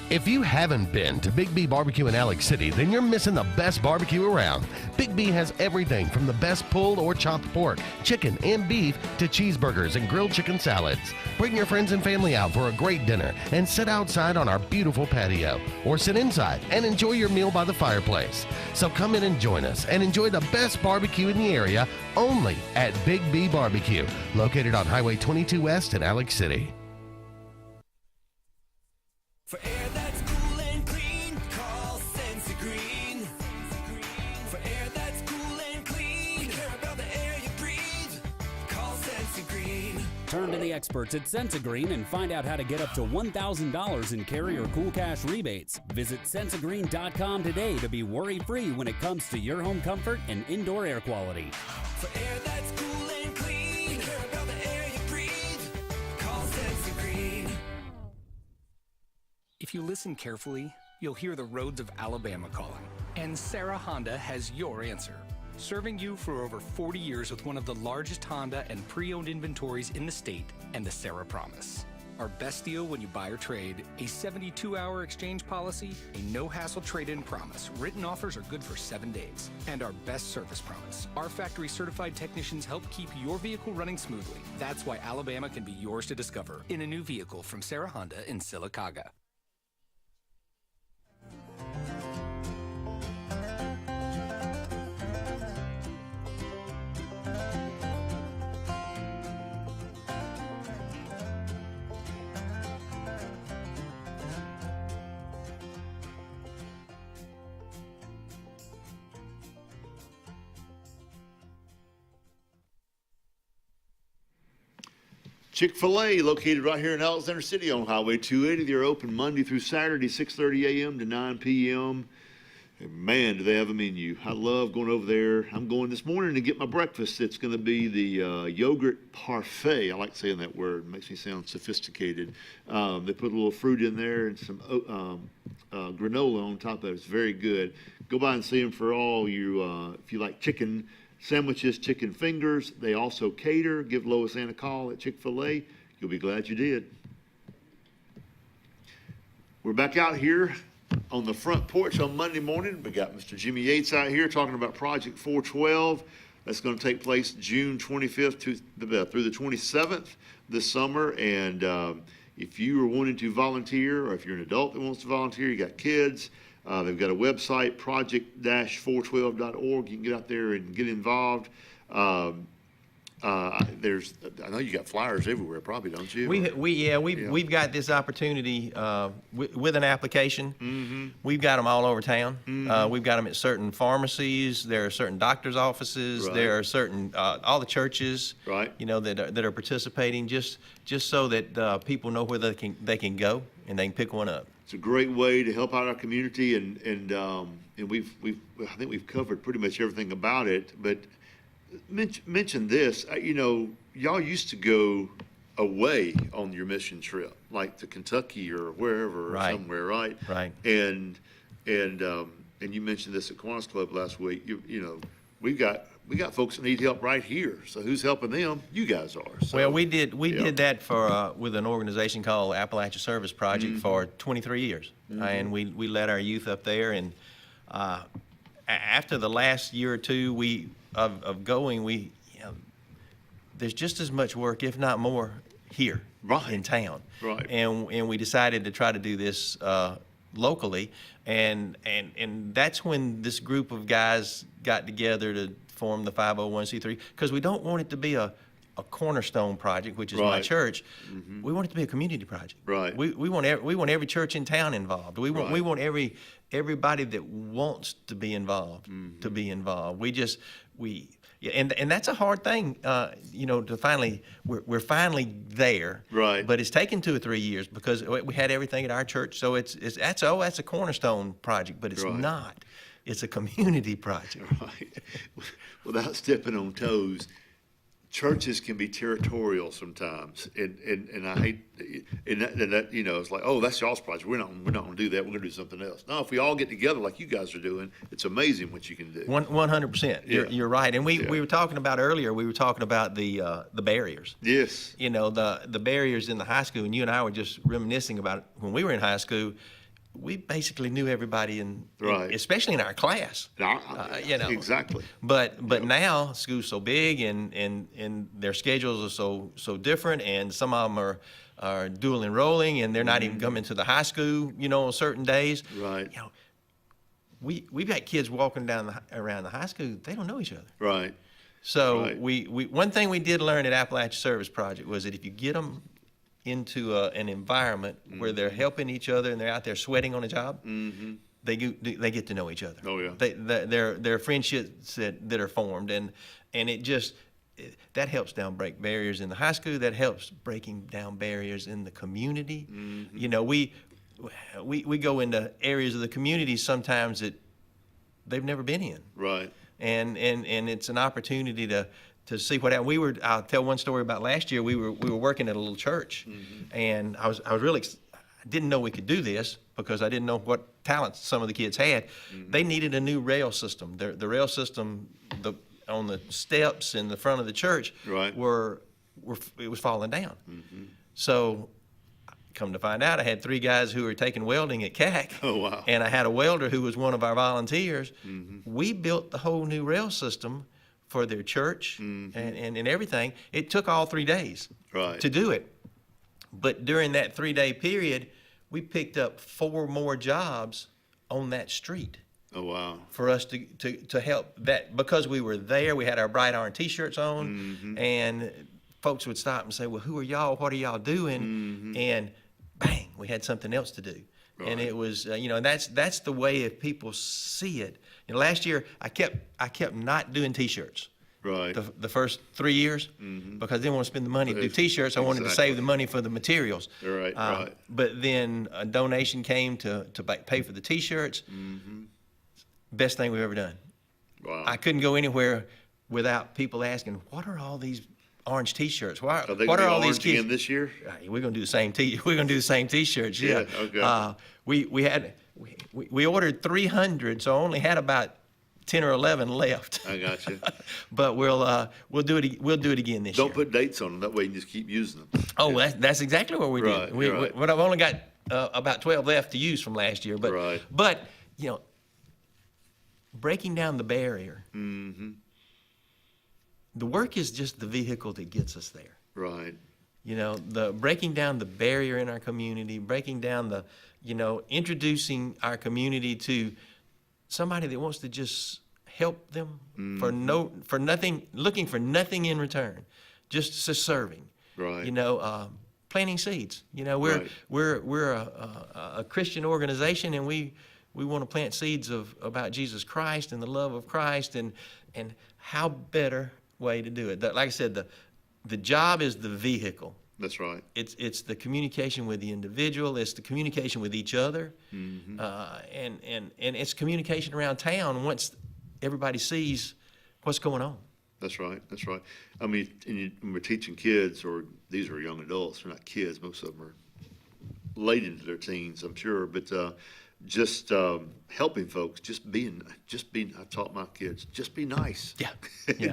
If you haven't been to Big B Barbecue in Alex City, then you're missing the best barbecue around. Big B has everything from the best pulled or chopped pork, chicken, and beef to cheeseburgers and grilled chicken salads. Bring your friends and family out for a great dinner and sit outside on our beautiful patio, or sit inside and enjoy your meal by the fireplace. So come in and join us and enjoy the best barbecue in the area only at Big B Barbecue, located on Highway 22 West in Alex City. For air that's cool and clean, call Senza Green. For air that's cool and clean, we care about the air you breathe. Call Senza Green. Turn to the experts at Senza Green and find out how to get up to $1,000 in carrier cool cash rebates. Visit sensagreen.com today to be worry-free when it comes to your home comfort and indoor air quality. For air that's cool and clean, we care about the air you breathe. Call Senza Green. If you listen carefully, you'll hear the roads of Alabama calling. And Sarah Honda has your answer. Serving you for over 40 years with one of the largest Honda and pre-owned inventories in the state, and the Sarah Promise. Our best deal when you buy or trade, a 72-hour exchange policy, a no-hassle trade-in promise. Written offers are good for 7 days. And our best service promise. Our factory-certified technicians help keep your vehicle running smoothly. That's why Alabama can be yours to discover in a new vehicle from Sarah Honda in Sylacauga. Chick-fil-A, located right here in Alexander City on Highway 280. They're open Monday through Saturday, 6:30 a.m. to 9 p.m. And man, do they have a menu. I love going over there. I'm going this morning to get my breakfast. It's going to be the yogurt parfait. I like saying that word. It makes me sound sophisticated. They put a little fruit in there and some granola on top of it. It's very good. Go by and see them for all you, if you like chicken sandwiches, chicken fingers. They also cater. Give Lois Ann a call at Chick-fil-A. You'll be glad you did. We're back out here on the front porch on Monday morning. We got Mr. Jimmy Yates out here talking about Project 412. That's going to take place June 25th through the 27th this summer. And if you are wanting to volunteer, or if you're an adult that wants to volunteer, you got kids, they've got a website, project-412.org. You can get out there and get involved. I know you got flyers everywhere, probably, don't you? We've got this opportunity with an application. Mm-hmm. We've got them all over town. Mhm. We've got them at certain pharmacies. There are certain doctors' offices. Right. There are certain all the churches. Right. That are participating, just so that people know where they can go and they can pick one up. It's a great way to help out our community, and I think we've covered pretty much everything about it. But mention this, y'all used to go away on your mission trip, like to Kentucky or wherever, or somewhere, right? Right. And you mentioned this at Kiwanis Club last week. We got folks that need help right here. So who's helping them? You guys are. So, Well, we did that for with an organization called Appalachia Service Project for 23 years, and we led our youth up there. And after the last year or two of going, there's just as much work, if not more, here in town. Right. And we decided to try to do this locally, and that's when this group of guys got together to form the 501c3, because we don't want it to be a cornerstone project, which is my Right. church. Mhm. We want it to be a community project. Right. We want every church in town involved. We want Right. everybody that wants to be involved to be involved. And that's a hard thing, to finally, we're finally there. Right. But it's taken 2 or 3 years because we had everything at our church. So that's a cornerstone project, but it's Right. not. It's a community project. Right. Without stepping on toes, churches can be territorial sometimes, and I hate, and that it's like, oh, that's y'all's project. We're not going to do that. We're going to do something else. No, if we all get together like you guys are doing, it's amazing what you can do. 100%. You're right. And we were talking about earlier. We were talking about the barriers. Yes. The barriers in the high school, and you and I were just reminiscing about when we were in high school. We basically knew everybody especially in our class. Exactly. But now school's so big and their schedules are so different, and some of them are dual enrolling, and they're not even coming to the high school, on certain days. Right. We've got kids walking around the high school. They don't know each other. Right. So Right. we one thing we did learn at Appalachia Service Project was that if you get them into an environment where they're helping each other and they're out there sweating on a job, they get to know each other. Oh, yeah. There are friendships that are formed, and that helps break barriers in the high school. That helps breaking down barriers in the community. We go into areas of the community sometimes that they've never been in. Right. And it's an opportunity to see what happened. I'll tell one story about last year. We were working at a little church, and I was really, I didn't know we could do this because I didn't know what talents some of the kids had. They needed a new rail system. The rail system on the steps in the front of the church Right. it was falling down. So come to find out, I had 3 guys who were taking welding at CAC. Oh, wow. And I had a welder who was one of our volunteers. We built the whole new rail system for their church and everything. It took all 3 days to do it. But during that 3-day period, we picked up 4 more jobs on that street. Oh, wow. For us to help that, because we were there, we had our Bright Iron T-shirts on, and folks would stop and say, well, who are y'all? What are y'all doing? And bang, we had something else to do. Right. And it was, that's the way if people see it. Last year, I kept not doing T-shirts. Right. The first 3 years, because I didn't want to spend the money to do T-shirts. I wanted to save the money for the materials. Right, right. But then a donation came to pay for the T-shirts. Best thing we've ever done. Wow. I couldn't go anywhere without people asking, what are all these orange T-shirts? Are they What gonna are be all these orange kids? again this year? We're gonna do the same We're gonna do the same T-shirts. Yeah. Okay. We ordered 300, so I only had about 10 or 11 left. I got you. But we'll do it. We'll do it again this year. Don't put dates on them. That way you can just keep using them. Oh, that's exactly what we Right, did. right. But I've only got about 12 left to use from last year. But you know, breaking down the barrier. Mm-hmm. The work is just the vehicle that gets us there. Right. You know, the breaking down the barrier in our community, breaking down the, you know, introducing our community to somebody that wants to just help them for nothing, looking for nothing in return, just serving. Right. You know, planting seeds. You know, we're a Christian organization, and we want to plant seeds about Jesus Christ and the love of Christ, and how better way to do it. Like I said, the job is the vehicle. That's right. It's the communication with the individual. It's the communication with each other, and it's communication around town once everybody sees what's going on. That's right. That's right. I mean, when we're teaching kids, or these are young adults, they're not kids. Most of them are late into their teens, I'm sure. But just helping folks, just being. I taught my kids, just be nice. Yeah.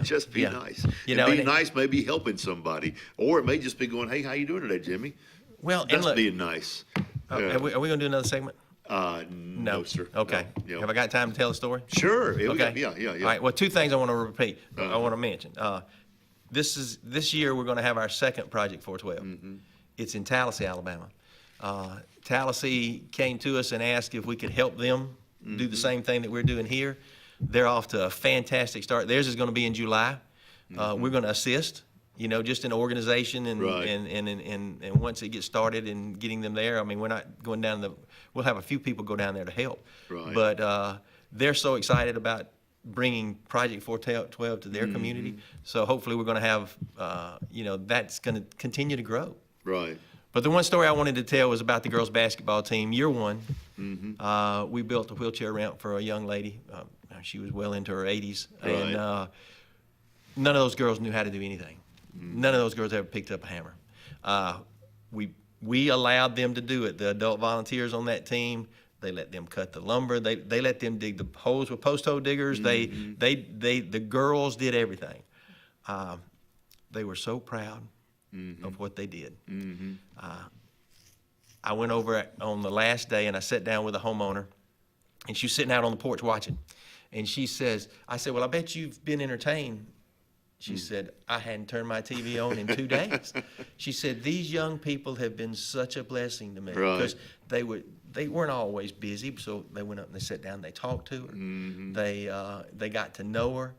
Just be nice. You and know, being nice may be helping somebody, or it may just be going, "Hey, how you doing today, Jimmy?" Well, that's and look, being nice. Are we going to do another segment? No, sir. Okay. No. Have I got time to tell a story? Sure. Okay. Yeah. All right. Well, two things I want to repeat. I want to mention. This year we're going to have our second Project 412. It's in Tallahassee, Alabama. Tallahassee came to us and asked if we could help them do the same thing that we're doing here. They're off to a fantastic start. Theirs is going to be in July. We're going to assist, you know, just in organization and once it gets started and getting them there. I mean, we're not going down we'll have a few people go down there to help. Right. But they're so excited about bringing Project 412 to their community. So hopefully we're going to have, you know, that's going to continue to grow. Right. But the one story I wanted to tell was about the girls' basketball team. Year one, we built a wheelchair ramp for a young lady. She was well into her 80s. Right. And none of those girls knew how to do anything. None of those girls ever picked up a hammer. We allowed them to do it. The adult volunteers on that team, they let them cut the lumber. They let them dig the holes with post hole diggers. The girls did everything. They were so proud of what they did. I went over on the last day and I sat down with a homeowner, and she was sitting out on the porch watching. And she says, I said, well, I bet you've been entertained. She said, I hadn't turned my TV on in 2 days. She said, these young people have been such a blessing to me. Right. Because they weren't always busy, so they went up and they sat down and they talked to her. They got to know her.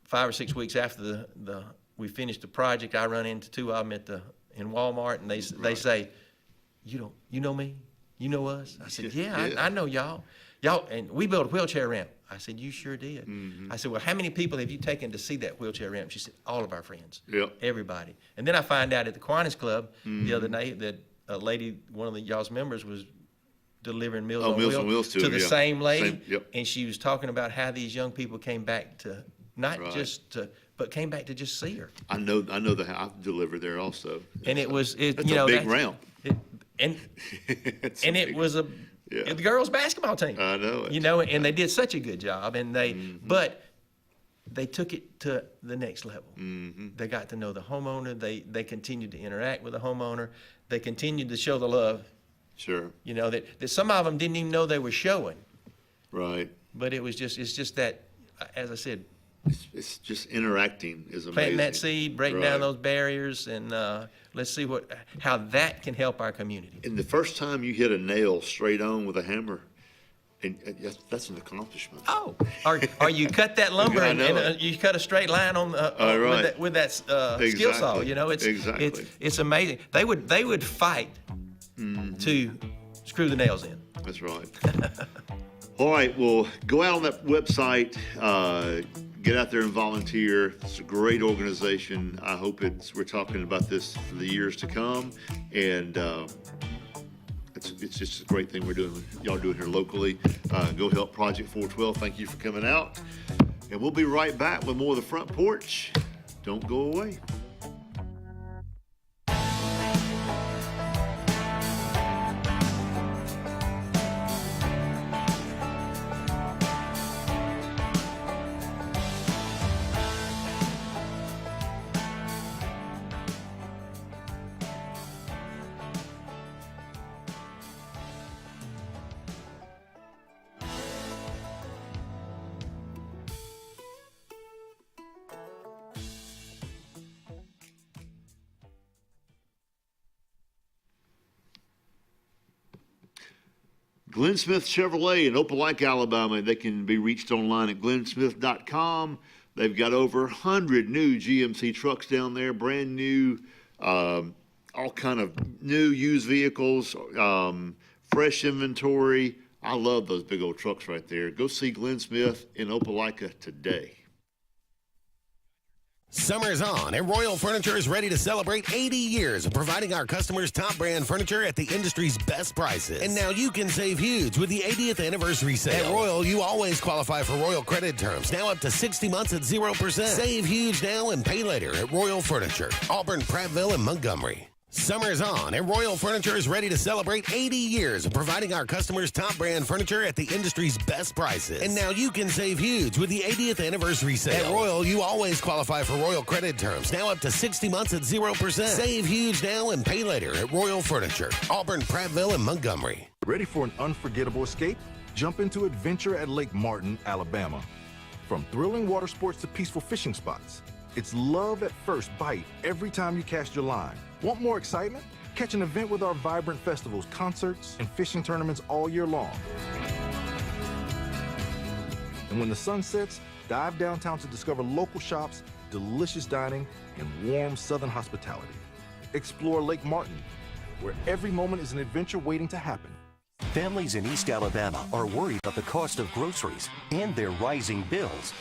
5 or 6 weeks after we finished the project, I run into two of them in Walmart, and they say, you know me? You know us? I said, yeah. I know y'all. And we built a wheelchair ramp. I said, you sure did. I said, well, how many people have you taken to see that wheelchair ramp? She said, all of our friends. Yep. Everybody. And then I find out at the Kiwanis Club the other night that a lady, one of y'all's members, was delivering Meals on Wheels to the same lady. And she was talking about how these young people came back to but came back to just see her. I know that I've delivered there also. And it was That's a big ramp. And it was the girls' basketball team. I know it. You know, and they did such a good job, and but they took it to the next level. They got to know the homeowner. They continued to interact with the homeowner. They continued to show the love. Sure. You know, that some of them didn't even know they were showing. Right. But it's just that, as I said, it's just interacting is amazing. Planting that seed, breaking down those barriers, and let's see how that can help our community. And the first time you hit a nail straight on with a hammer, and that's an accomplishment. Oh, or you cut that lumber and you cut a straight line on with that skill saw. You know, it's amazing. They would fight to screw the nails in. That's right. All right, well, go out on that website, get out there and volunteer. It's a great organization. I hope we're talking about this for the years to come, and it's just a great thing y'all doing here locally. Go help Project 412. Thank you for coming out, and we'll be right back with more of the Front Porch. Don't go away. Glenn Smith Chevrolet in Opelika, Alabama. They can be reached online at glennsmith.com. They've got over 100 new GMC trucks down there, brand new, all kind of new used vehicles, fresh inventory. I love those big old trucks right there. Go see Glenn Smith in Opelika today. Summer's on, and Royal Furniture is ready to celebrate 80 years of providing our customers top brand furniture at the industry's best prices. And now you can save huge with the 80th anniversary sale. At Royal, you always qualify for Royal credit terms, now up to 60 months at 0%. Save huge now and pay later at Royal Furniture, Auburn, Prattville, and Montgomery. Summer's on, and Royal Furniture is ready to celebrate 80 years of providing our customers top brand furniture at the industry's best prices. And now you can save huge with the 80th anniversary sale. At Royal, you always qualify for Royal credit terms, now up to 60 months at 0%. Save huge now and pay later at Royal Furniture, Auburn, Prattville, and Montgomery. Ready for an unforgettable escape? Jump into adventure at Lake Martin, Alabama. From thrilling water sports to peaceful fishing spots, it's love at first bite every time you cast your line. Want more excitement? Catch an event with our vibrant festivals, concerts, and fishing tournaments all year long. And when the sun sets, dive downtown to discover local shops, delicious dining, and warm southern hospitality. Explore Lake Martin, where every moment is an adventure waiting to happen. Families in East Alabama are worried about the cost of groceries and their rising bills.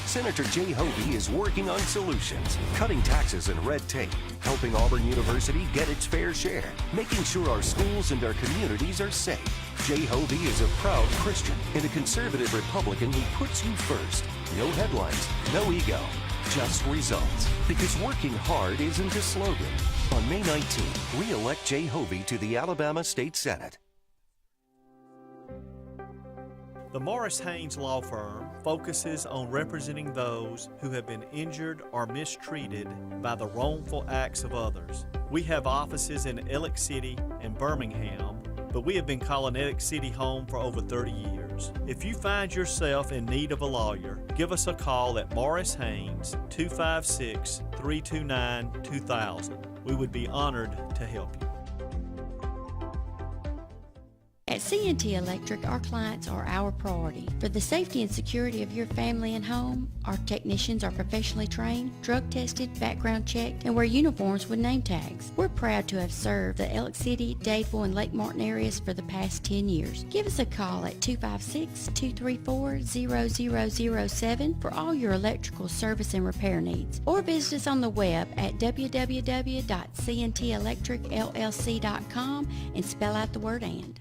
Senator Jay Hovey is working on solutions, cutting taxes and red tape, helping Auburn University get its fair share, making sure our schools and our communities are safe. Jay Hovey is a proud Christian and a conservative Republican who puts you first. No headlines, no ego, just results. Because working hard isn't a slogan. On May 19th, re-elect Jay Hovey to the Alabama State Senate. The Morris Haynes Law Firm focuses on representing those who have been injured or mistreated by the wrongful acts of others. We have offices in Ellick City and Birmingham, but we have been calling Ellick City home for over 30 years. If you find yourself in need of a lawyer, give us a call at Morris Haynes, 256-329-2000. We would be honored to help you. At C&T Electric, our clients are our priority. For the safety and security of your family and home, our technicians are professionally trained, drug tested, background checked, and wear uniforms with name tags. We're proud to have served the Ellick City, Dadeville, and Lake Martin areas for the past 10 years. Give us a call at 256-234-0007 for all your electrical service and repair needs. Or visit us on the web at www.cntelectricllc.com and spell out the word "and."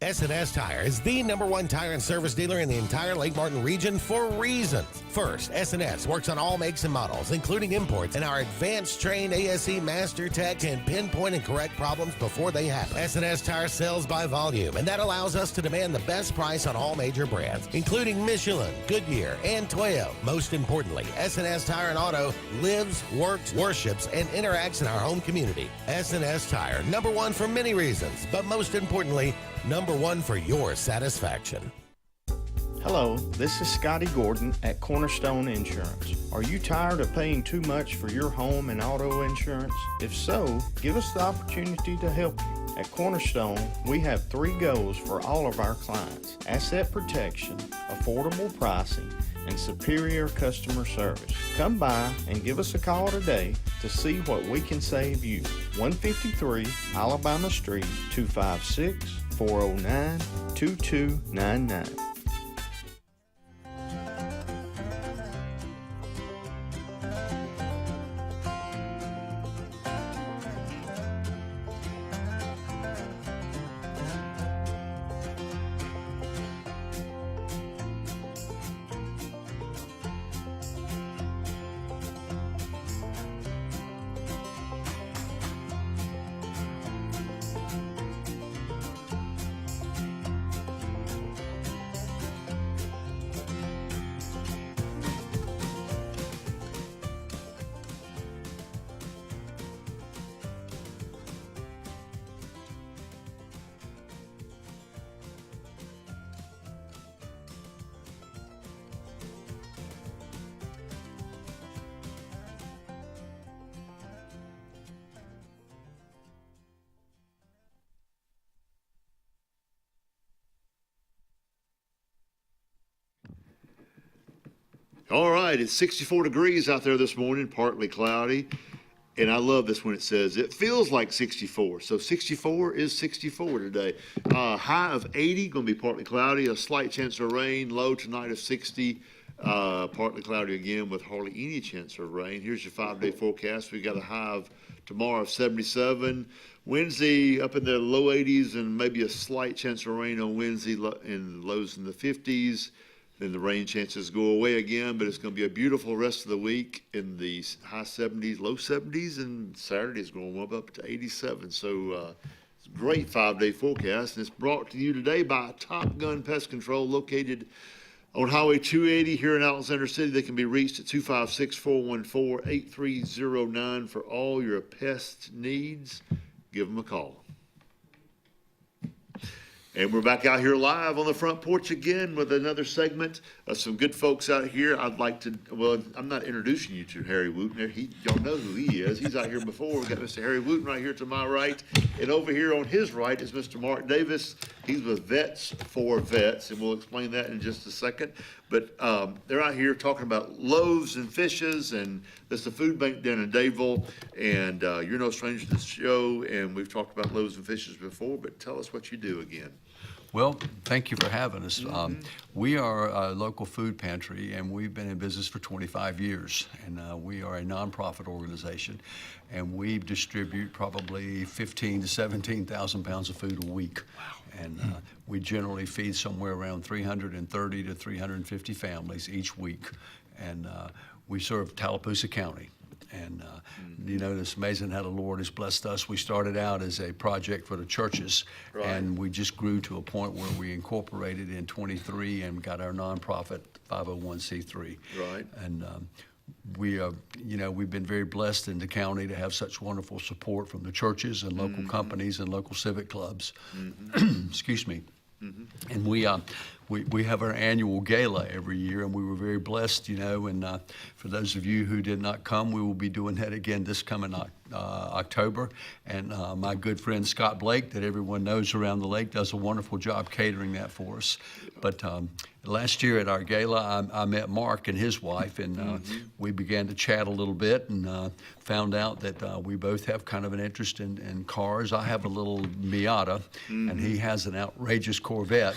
S&S Tire is the #1 tire and service dealer in the entire Lake Martin region for reasons. First, S&S works on all makes and models, including imports, and our advanced trained ASE Master Tech can pinpoint and correct problems before they happen. S&S Tire sells by volume, and that allows us to demand the best price on all major brands, including Michelin, Goodyear, and Toyo. Most importantly, S&S Tire and Auto lives, works, worships, and interacts in our home community. S&S Tire, #1 for many reasons, but most importantly, #1 for your satisfaction. Hello, this is Scotty Gordon at Cornerstone Insurance. Are you tired of paying too much for your home and auto insurance? If so, give us the opportunity to help you. At Cornerstone, we have 3 goals for all of our clients: asset protection, affordable pricing, and superior customer service. Come by and give us a call today to see what we can save you. 153 Alabama Street, 256-409-2299. All right, it's 64 degrees out there this morning, partly cloudy. And I love this when it says it feels like 64. So 64 is 64 today. High of 80, going to be partly cloudy, a slight chance of rain, low tonight of 60. Partly cloudy again with hardly any chance of rain. Here's your 5-day forecast. We've got a high of tomorrow of 77. Wednesday up in the low 80s and maybe a slight chance of rain on Wednesday and lows in the 50s. Then the rain chances go away again, but it's going to be a beautiful rest of the week in the high 70s, low 70s, and Saturday is going to warm up to 87. So it's a great 5-day forecast, and it's brought to you today by Top Gun Pest Control, located on Highway 280 here in Alexander City. They can be reached at 256-414-8309 for all your pest needs. Give them a call. And we're back out here live on the front porch again with another segment of some good folks out here. I'd like to, well, I'm not introducing you to Harry Wooten. Y'all know who he is. He's out here before. We've got Mr. Harry Wooten right here to my right. And over here on his right is Mr. Mark Davis. He's with Vets for Vets, and we'll explain that in just a second. But they're out here talking about loaves and fishes, and that's the food bank down in Dadeville. And you're no stranger to the show, and we've talked about loaves and fishes before, but tell us what you do again. Well, thank you for having us. We are a local food pantry, and we've been in business for 25 years. And we are a nonprofit organization, and we distribute probably 15 to 17,000 pounds of food a week. Wow. And we generally feed somewhere around 330 to 350 families each week. And we serve Tallapoosa County. And, you know, it's amazing how the Lord has blessed us. We started out as a project for the churches, right, and we just grew to a point where we incorporated in 23 and got our nonprofit 501c3. Right. And we are, you know, we've been very blessed in the county to have such wonderful support from the churches and local companies and local civic clubs. Excuse me. And we have our annual gala every year, and we were very blessed, you know, and for those of you who did not come, we will be doing that again this coming October. And my good friend Scott Blake, that everyone knows around the lake, does a wonderful job catering that for us. But last year at our gala, I met Mark and his wife, and we began to chat a little bit and found out that we both have kind of an interest in cars. I have a little Miata, and he has an outrageous Corvette.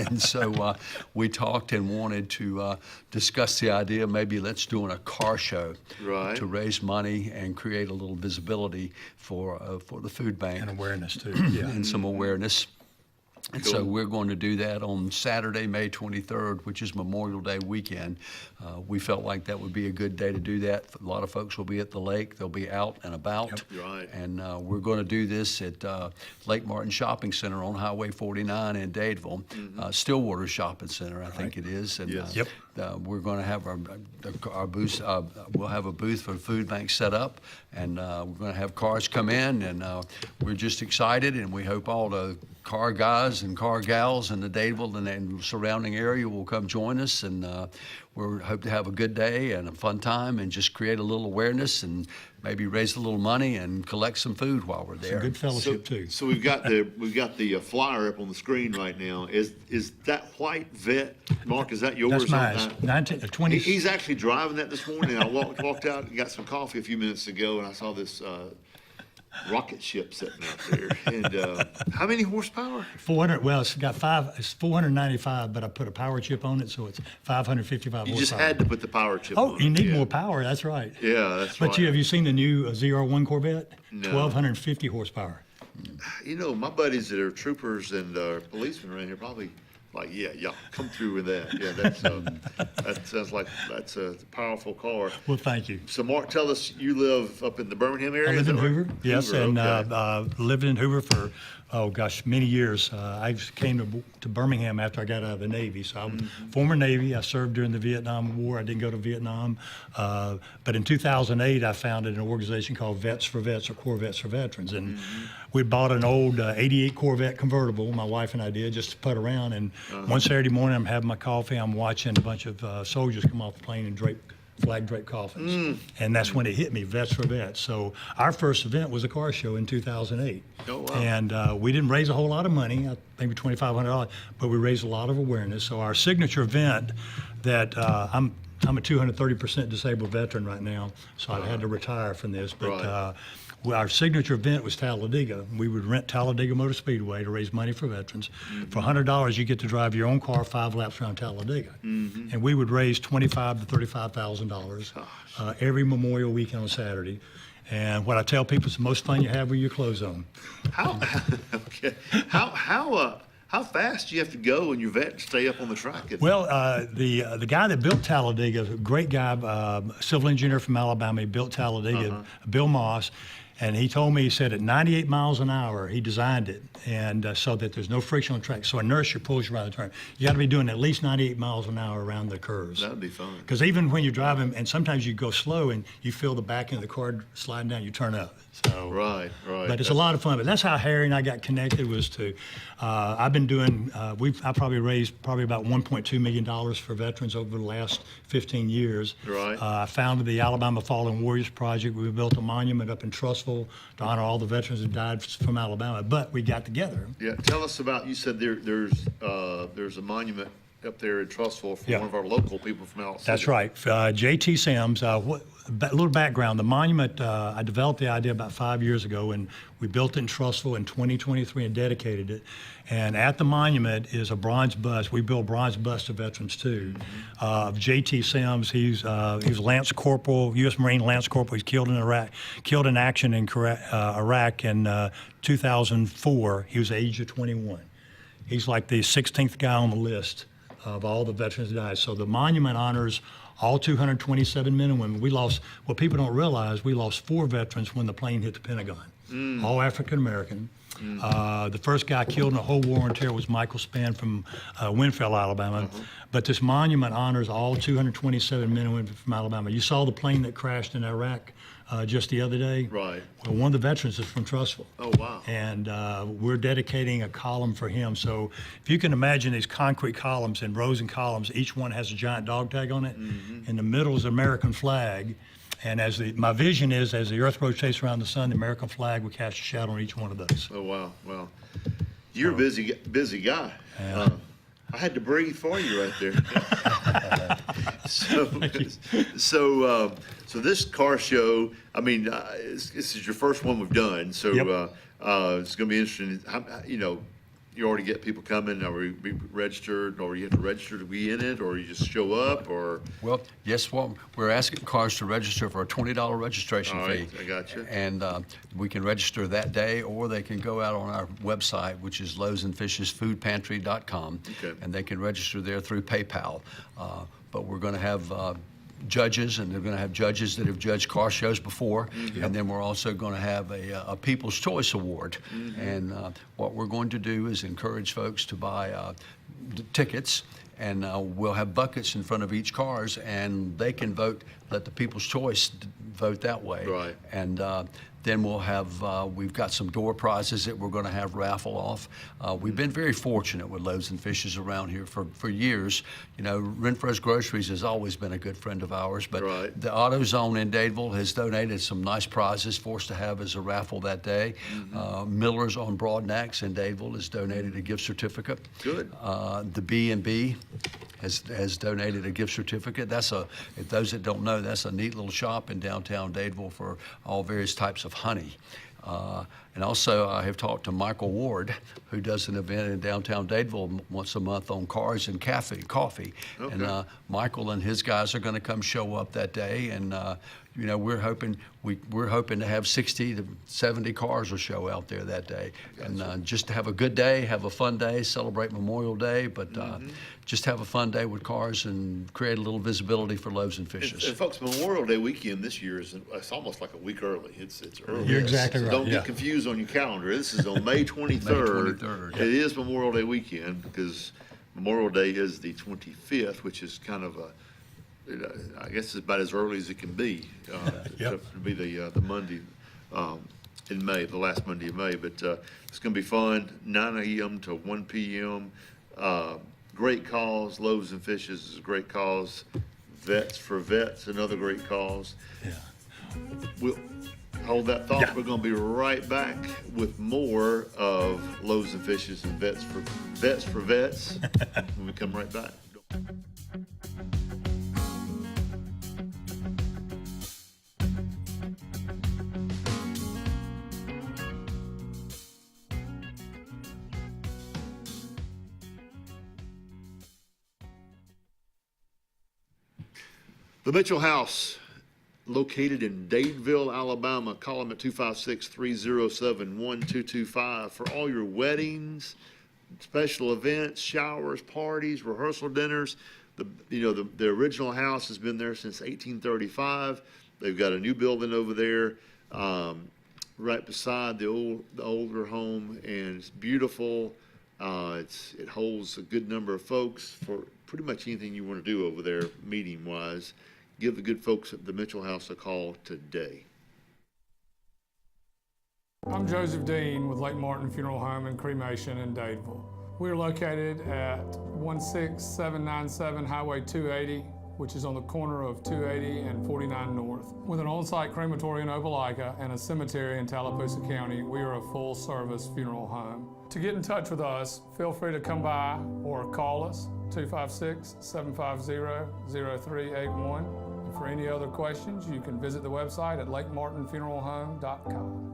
And so we talked and wanted to discuss the idea, maybe let's do a car show, right, to raise money and create a little visibility for the food bank. And awareness too. Yeah. And some awareness. And Cool. so we're going to do that on Saturday, May 23rd, which is Memorial Day weekend. We felt like that would be a good day to do that. A lot of folks will be at the lake. They'll be out and about. Yep. Right. And we're going to do this at Lake Martin Shopping Center on Highway 49 in Dadeville. Stillwater Shopping Center, I think it is. And Yes. Yep. we're going to have our booth. We'll have a booth for the food bank set up, and we're going to have cars come in, and we're just excited, and we hope all the car guys and car gals in the Dadeville and surrounding area will come join us, and we hope to have a good day and a fun time and just create a little awareness and maybe raise a little money and collect some food while we're there. Some good fellowship too. So we've got the flyer up on the screen right now. Is that white Vet, Mark? Is that yours? That's mine. 20. He's actually driving that this morning. I walked out and got some coffee a few minutes ago, and I saw this rocket ship sitting out there. And how many horsepower? 400. Well, it's got It's 495, but I put a power chip on it, so it's 555 horsepower. You just had to put the power chip on. Oh, you need more power. That's right. Yeah, that's right. But have you seen the new ZR1 Corvette? No. 1,250 horsepower. You know, my buddies that are troopers and policemen around here probably like, yeah, come through with that. Yeah, that sounds like that's a powerful car. Well, thank you. So, Mark, tell us, you live up in the Birmingham area? I live in right? Hoover, yes, Hoover, and okay. lived in Hoover for, many years. I came to Birmingham after I got out of the Navy. So I was former Navy. I served during the Vietnam War. I didn't go to Vietnam. But in 2008, I founded an organization called Vets for Vets, or Corvettes for Veterans. And we bought an old 88 Corvette convertible, my wife and I did, just to put around. And one Saturday morning, I'm having my coffee. I'm watching a bunch of soldiers come off the plane and flag draped coffins. And that's when it hit me, Vets for Vets. So our first event was a car show in 2008. Oh, wow. And we didn't raise a whole lot of money, maybe $2,500, but we raised a lot of awareness. So our signature event that I'm I'm a 230% disabled veteran right now, so I had to retire from this. But well, our signature event was Talladega. We would rent Talladega Motor Speedway to raise money for veterans. For $100, you get to drive your own car 5 laps around Talladega. And we would raise $25,000 to $35,000 every Memorial Weekend on Saturday. And what I tell people is the most fun you have with your clothes on. How fast do you have to go when your vet stay up on the track? Well, the guy that built Talladega, a great guy, civil engineer from Alabama, he built Talladega, Bill Moss, and he told me, he said at 98 miles an hour, he designed it, and so that there's no friction on the track. So inertia pulls you around the turn. You got to be doing at least 98 miles an hour around the curves. That would be fun. Because even when you're driving, and sometimes you go slow and you feel the back end of the car sliding down, you turn up. So, right. But it's a lot of fun. But that's how Harry and I got connected, was to, I've been doing, I probably raised about $1.2 million for veterans over the last 15 years. Right. I founded the Alabama Fallen Warriors Project. We built a monument up in Trussville to honor all the veterans who died from Alabama. But we got together. Yeah, tell us about, you said there's a monument up there in Trussville for one of our local people from Alabama. That's right. J.T. Sims, a little background. The monument, I developed the idea about 5 years ago, and we built it in Trussville in 2023 and dedicated it. And at the monument is a bronze bust. We build bronze busts of veterans too. Of J.T. Sims, he's Lance Corporal, U.S. Marine Lance Corporal. He's killed in action in Iraq in 2004. He was the age of 21. He's like the 16th guy on the list of all the veterans that died. So the monument honors all 227 men and women. We lost, what people don't realize, we lost 4 veterans when the plane hit the Pentagon, all African American. The first guy killed in the whole war on terror was Michael Spann from Winfield, Alabama. But this monument honors all 227 men and women from Alabama. You saw the plane that crashed in Iraq just the other day. Right. Well, one of the veterans is from Trussville. Oh, wow. And we're dedicating a column for him. So if you can imagine these concrete columns and rows and columns, each one has a giant dog tag on it. In the middle is the American flag. And my vision is, as the Earth rotates around the sun, the American flag will cast a shadow on each one of those. Oh, wow. Well, you're a busy guy. I had to breathe for you right there. So this car show, I mean, this is your first one we've done. So it's going to be interesting. You already get people coming. Are we registered, or you have to register to be in it, or you just show up, or? Well, yes, we're asking cars to register for a $20 registration fee. All right, I got you. And we can register that day, or they can go out on our website, which is lowsandfishesfoodpantry.com, and they can register there through PayPal. But we're going to have judges, and they're going to have judges that have judged car shows before, and then we're also going to have a People's Choice Award. And what we're going to do is encourage folks to buy tickets, and we'll have buckets in front of each cars, and they can vote, let the People's Choice vote that way. Right. And then we'll have, we've got some door prizes that we're going to have raffle off. We've been very fortunate with Loaves and Fishes around here for years. You know, Renfro's Groceries has always been a good friend of ours, but the AutoZone in Dadeville has donated some nice prizes for us to have as a raffle that day. Miller's on Broadnax in Dadeville has donated a gift certificate. Good. The B&B has donated a gift certificate. If those that don't know, that's a neat little shop in downtown Dadeville for all various types of honey. And also I have talked to Michael Ward, who does an event in downtown Dadeville once a month on cars and coffee. Okay. And Michael and his guys are going to come show up that day, and you know, we're hoping to have 60 to 70 cars will show out there that day. Gotcha. And just to have a good day, have a fun day, celebrate Memorial Day, but just have a fun day with cars and create a little visibility for Loaves and Fishes. And folks, Memorial Day weekend this year it's almost like a week early. It's early. You're exactly right. Don't get confused on your calendar. This is on May 23rd. May 23rd. It is Memorial Day weekend because Memorial Day is the 25th, which is kind of I guess it's about as early as it can be. To be the Monday in May, the last Monday of May. But it's going to be fun. 9 a.m. to 1 p.m. Great cause. Loaves and Fishes is a great cause. Vets for Vets, another great cause. We'll hold that thought. We're going to be right back with more of Loaves and Fishes and Vets for Vets when we come right back. The Mitchell House, located in Dadeville, Alabama. Call them at 256-307-1225 for all your weddings, special events, showers, parties, rehearsal dinners. The original house has been there since 1835. They've got a new building over there right beside the older home, and it's beautiful. It holds a good number of folks for pretty much anything you want to do over there, meeting-wise. Give the good folks at the Mitchell House a call today. I'm Joseph Dean with Lake Martin Funeral Home and Cremation in Dadeville. We're located at 16797 Highway 280, which is on the corner of 280 and 49 North. With an on-site crematory in Opelika and a cemetery in Tallapoosa County, we are a full-service funeral home. To get in touch with us, feel free to come by or call us, 256-750-0381. And for any other questions, you can visit the website at lakemartinfuneralhome.com.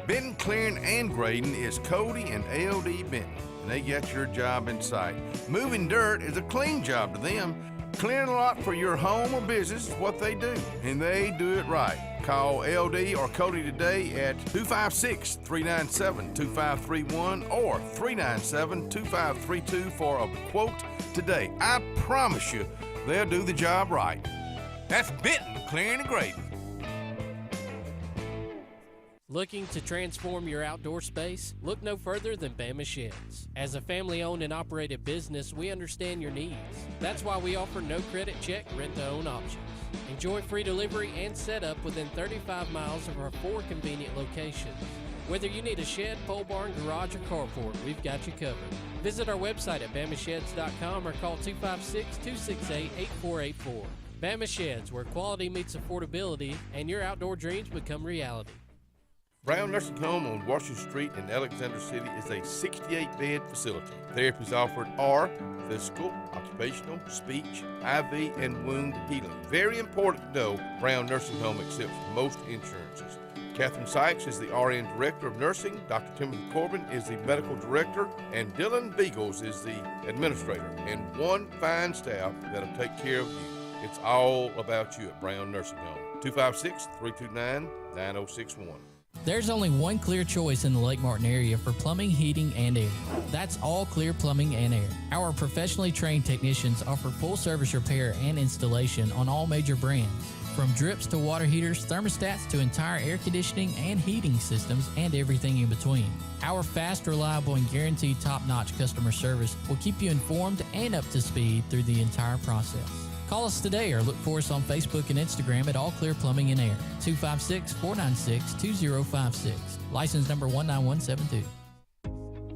Benton, clearing, and grading is Cody and LD Benton, and they got your job in sight. Moving dirt is a clean job to them. Clearing a lot for your home or business is what they do, and they do it right. Call LD or Cody today at 256-397-2531 or 397-2532 for a quote today. I promise you, they'll do the job right. That's Benton, clearing and grading. Looking to transform your outdoor space? Look no further than Bama Sheds. As a family-owned and operated business, we understand your needs. That's why we offer no credit check, rent-to-own options. Enjoy free delivery and setup within 35 miles of our 4 convenient locations. Whether you need a shed, pole barn, garage, or carport, we've got you covered. Visit our website at bamasheds.com or call 256-268-8484. Bama Sheds, where quality meets affordability and your outdoor dreams become reality. Brown Nursing Home on Washington Street in Alexander City is a 68-bed facility. Therapies offered are physical, occupational, speech, IV, and wound healing. Very important to know, Brown Nursing Home accepts most insurances. Catherine Sykes is the RN Director of Nursing, Dr. Timothy Corbin is the Medical Director, and Dylan Beagles is the Administrator, and one fine staff that'll take care of you. It's all about you at Brown Nursing Home. 256-329-9061. There's only one clear choice in the Lake Martin area for plumbing, heating, and air. That's All Clear Plumbing and Air. Our professionally trained technicians offer full service repair and installation on all major brands. From drips to water heaters, thermostats to entire air conditioning and heating systems, and everything in between. Our fast, reliable, and guaranteed top-notch customer service will keep you informed and up to speed through the entire process. Call us today or look for us on Facebook and Instagram at All Clear Plumbing and Air, 256-496-2056. License number 19172.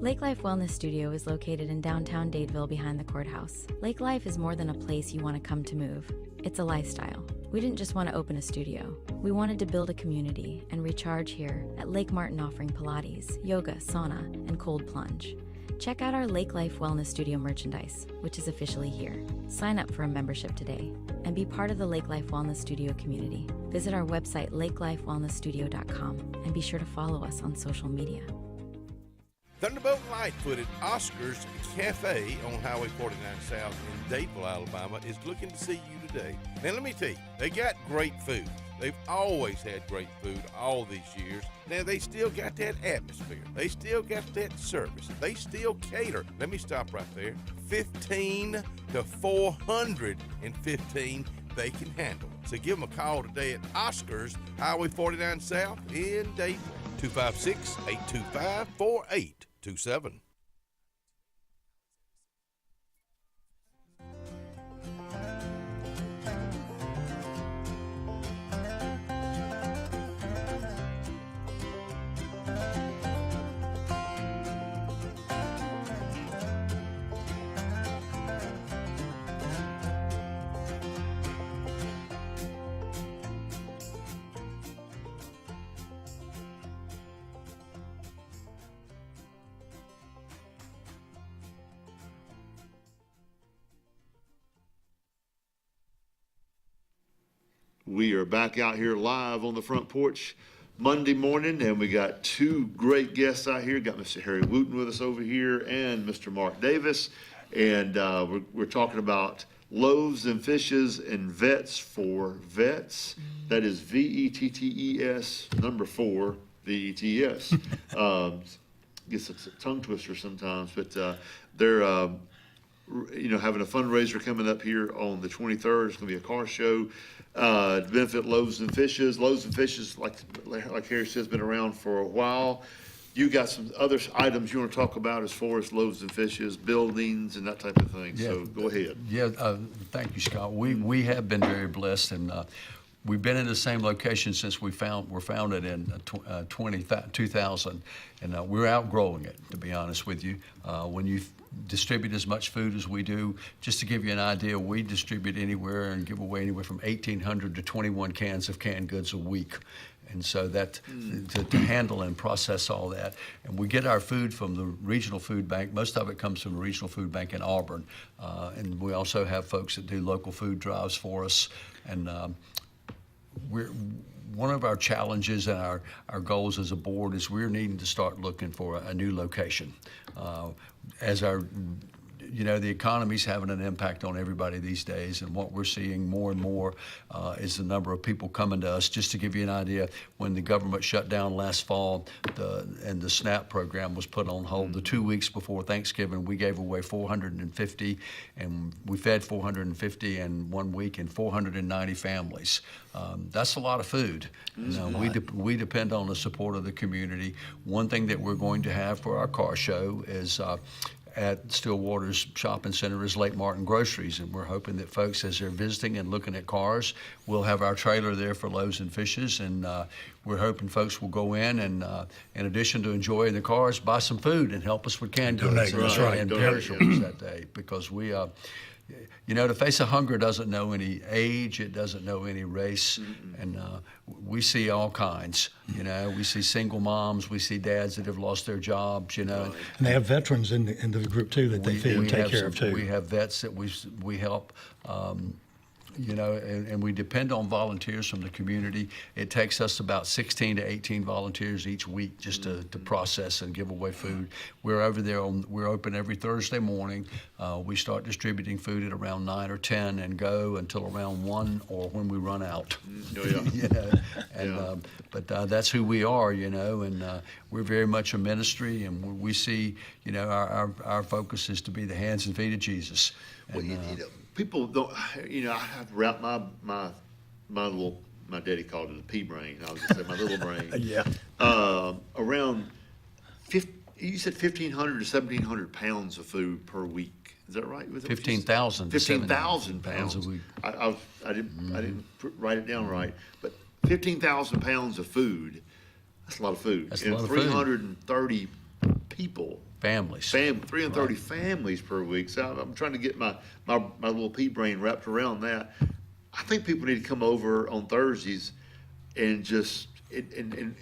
Lake Life Wellness Studio is located in downtown Dadeville behind the courthouse. Lake Life is more than a place you want to come to move. It's a lifestyle. We didn't just want to open a studio. We wanted to build a community and recharge here at Lake Martin, offering Pilates, yoga, sauna, and cold plunge. Check out our Lake Life Wellness Studio merchandise, which is officially here. Sign up for a membership today and be part of the Lake Life Wellness Studio community. Visit our website, lakelifewellnessstudio.com, and be sure to follow us on social media. Thunderbolt Lightfoot at Oscar's Cafe on Highway 49 South in Dadeville, Alabama is looking to see you today. Now let me tell you, they got great food. They've always had great food all these years. Now they still got that atmosphere. They still got that service. They still cater. Let me stop right there. 15 to 415 they can handle. So give them a call today at Oscar's, Highway 49 South in Dadeville. 256-825-4827. We are back out here live on the front porch Monday morning, and we got two great guests out here. Got Mr. Harry Wooten with us over here and Mr. Mark Davis, and we're talking about Loaves and Fishes and Vets for Vets. That is VETTES, number 4, VETS. Gets a tongue twister sometimes, but they're having a fundraiser coming up here on the 23rd. It's going to be a car show to benefit Loaves and Fishes. Loaves and Fishes, like Harry says, been around for a while. You got some other items you want to talk about as far as Loaves and Fishes, buildings, and that type of thing. Yeah. So go ahead. Yeah, thank you, Scott. We have been very blessed, and we've been in the same location since were founded in 2000, and we're outgrowing it, to be honest with you. When you distribute as much food as we do, just to give you an idea, we distribute anywhere and give away anywhere from 1,800 to 21 cans of canned goods a week. And so that to handle and process all that, and we get our food from the regional food bank. Most of it comes from the regional food bank in Auburn, and we also have folks that do local food drives for us. And we're one of our challenges and our goals as a board is we're needing to start looking for a new location. As the economy's having an impact on everybody these days, and what we're seeing more and more is the number of people coming to us. Just to give you an idea, when the government shut down last fall and the SNAP program was put on hold, the 2 weeks before Thanksgiving, we gave away 450, and we fed 450 in 1 week and 490 families. That's a lot of food. We depend on the support of the community. One thing that we're going to have for our car show is at Stillwater's shopping center is Lake Martin Groceries, and we're hoping that folks, as they're visiting and looking at cars, we'll have our trailer there for Loaves and Fishes, and we're hoping folks will go in and, in addition to enjoying the cars, buy some food and help us with canned goods and perishables that day, because we the face of hunger doesn't know any age, it doesn't know any race, and we see all kinds. We see single moms, we see dads that have lost their jobs. And they have veterans in the group too that they feed and take care of too. We have vets that we help. And we depend on volunteers from the community. It takes us about 16 to 18 volunteers each week just to process and give away food. We're over there, we're open every Thursday morning. We start distributing food at around 9 or 10 and go until around 1 or when we run out. But that's who we are, and we're very much a ministry, and we see, our focus is to be the hands and feet of Jesus. People don't, I have to wrap my daddy called it a pea brain. I was going to say my little brain. Around you said 1,500 to 1,700 pounds of food per week. Is that right? 15,000. 15,000 pounds a week. I didn't write it down right, but 15,000 pounds of food. That's a lot of food. That's a lot of 330 people. Families. 330 families per week. So I'm trying to get my little pea brain wrapped around that. I think people need to come over on Thursdays and just, and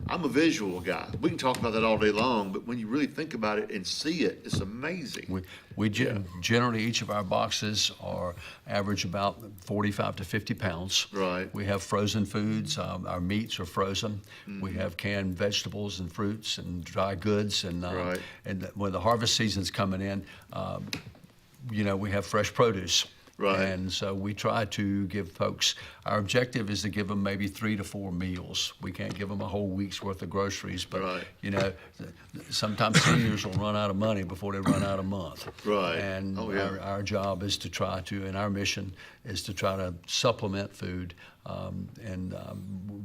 I'm a visual guy. We can talk about that all day long, but when you really think about it and see it, it's amazing. We generally, each of our boxes are average about 45 to 50 pounds. Right. We have frozen foods. Our meats are frozen. We have canned vegetables and fruits and dry goods. And when the harvest season's coming in, we have fresh produce. Right. And so we try to give folks, our objective is to give them maybe 3 to 4 meals. We can't give them a whole week's worth of groceries, but sometimes seniors will run out of money before they run out of month. Right. And our job is to try to, and our mission is to try to supplement food.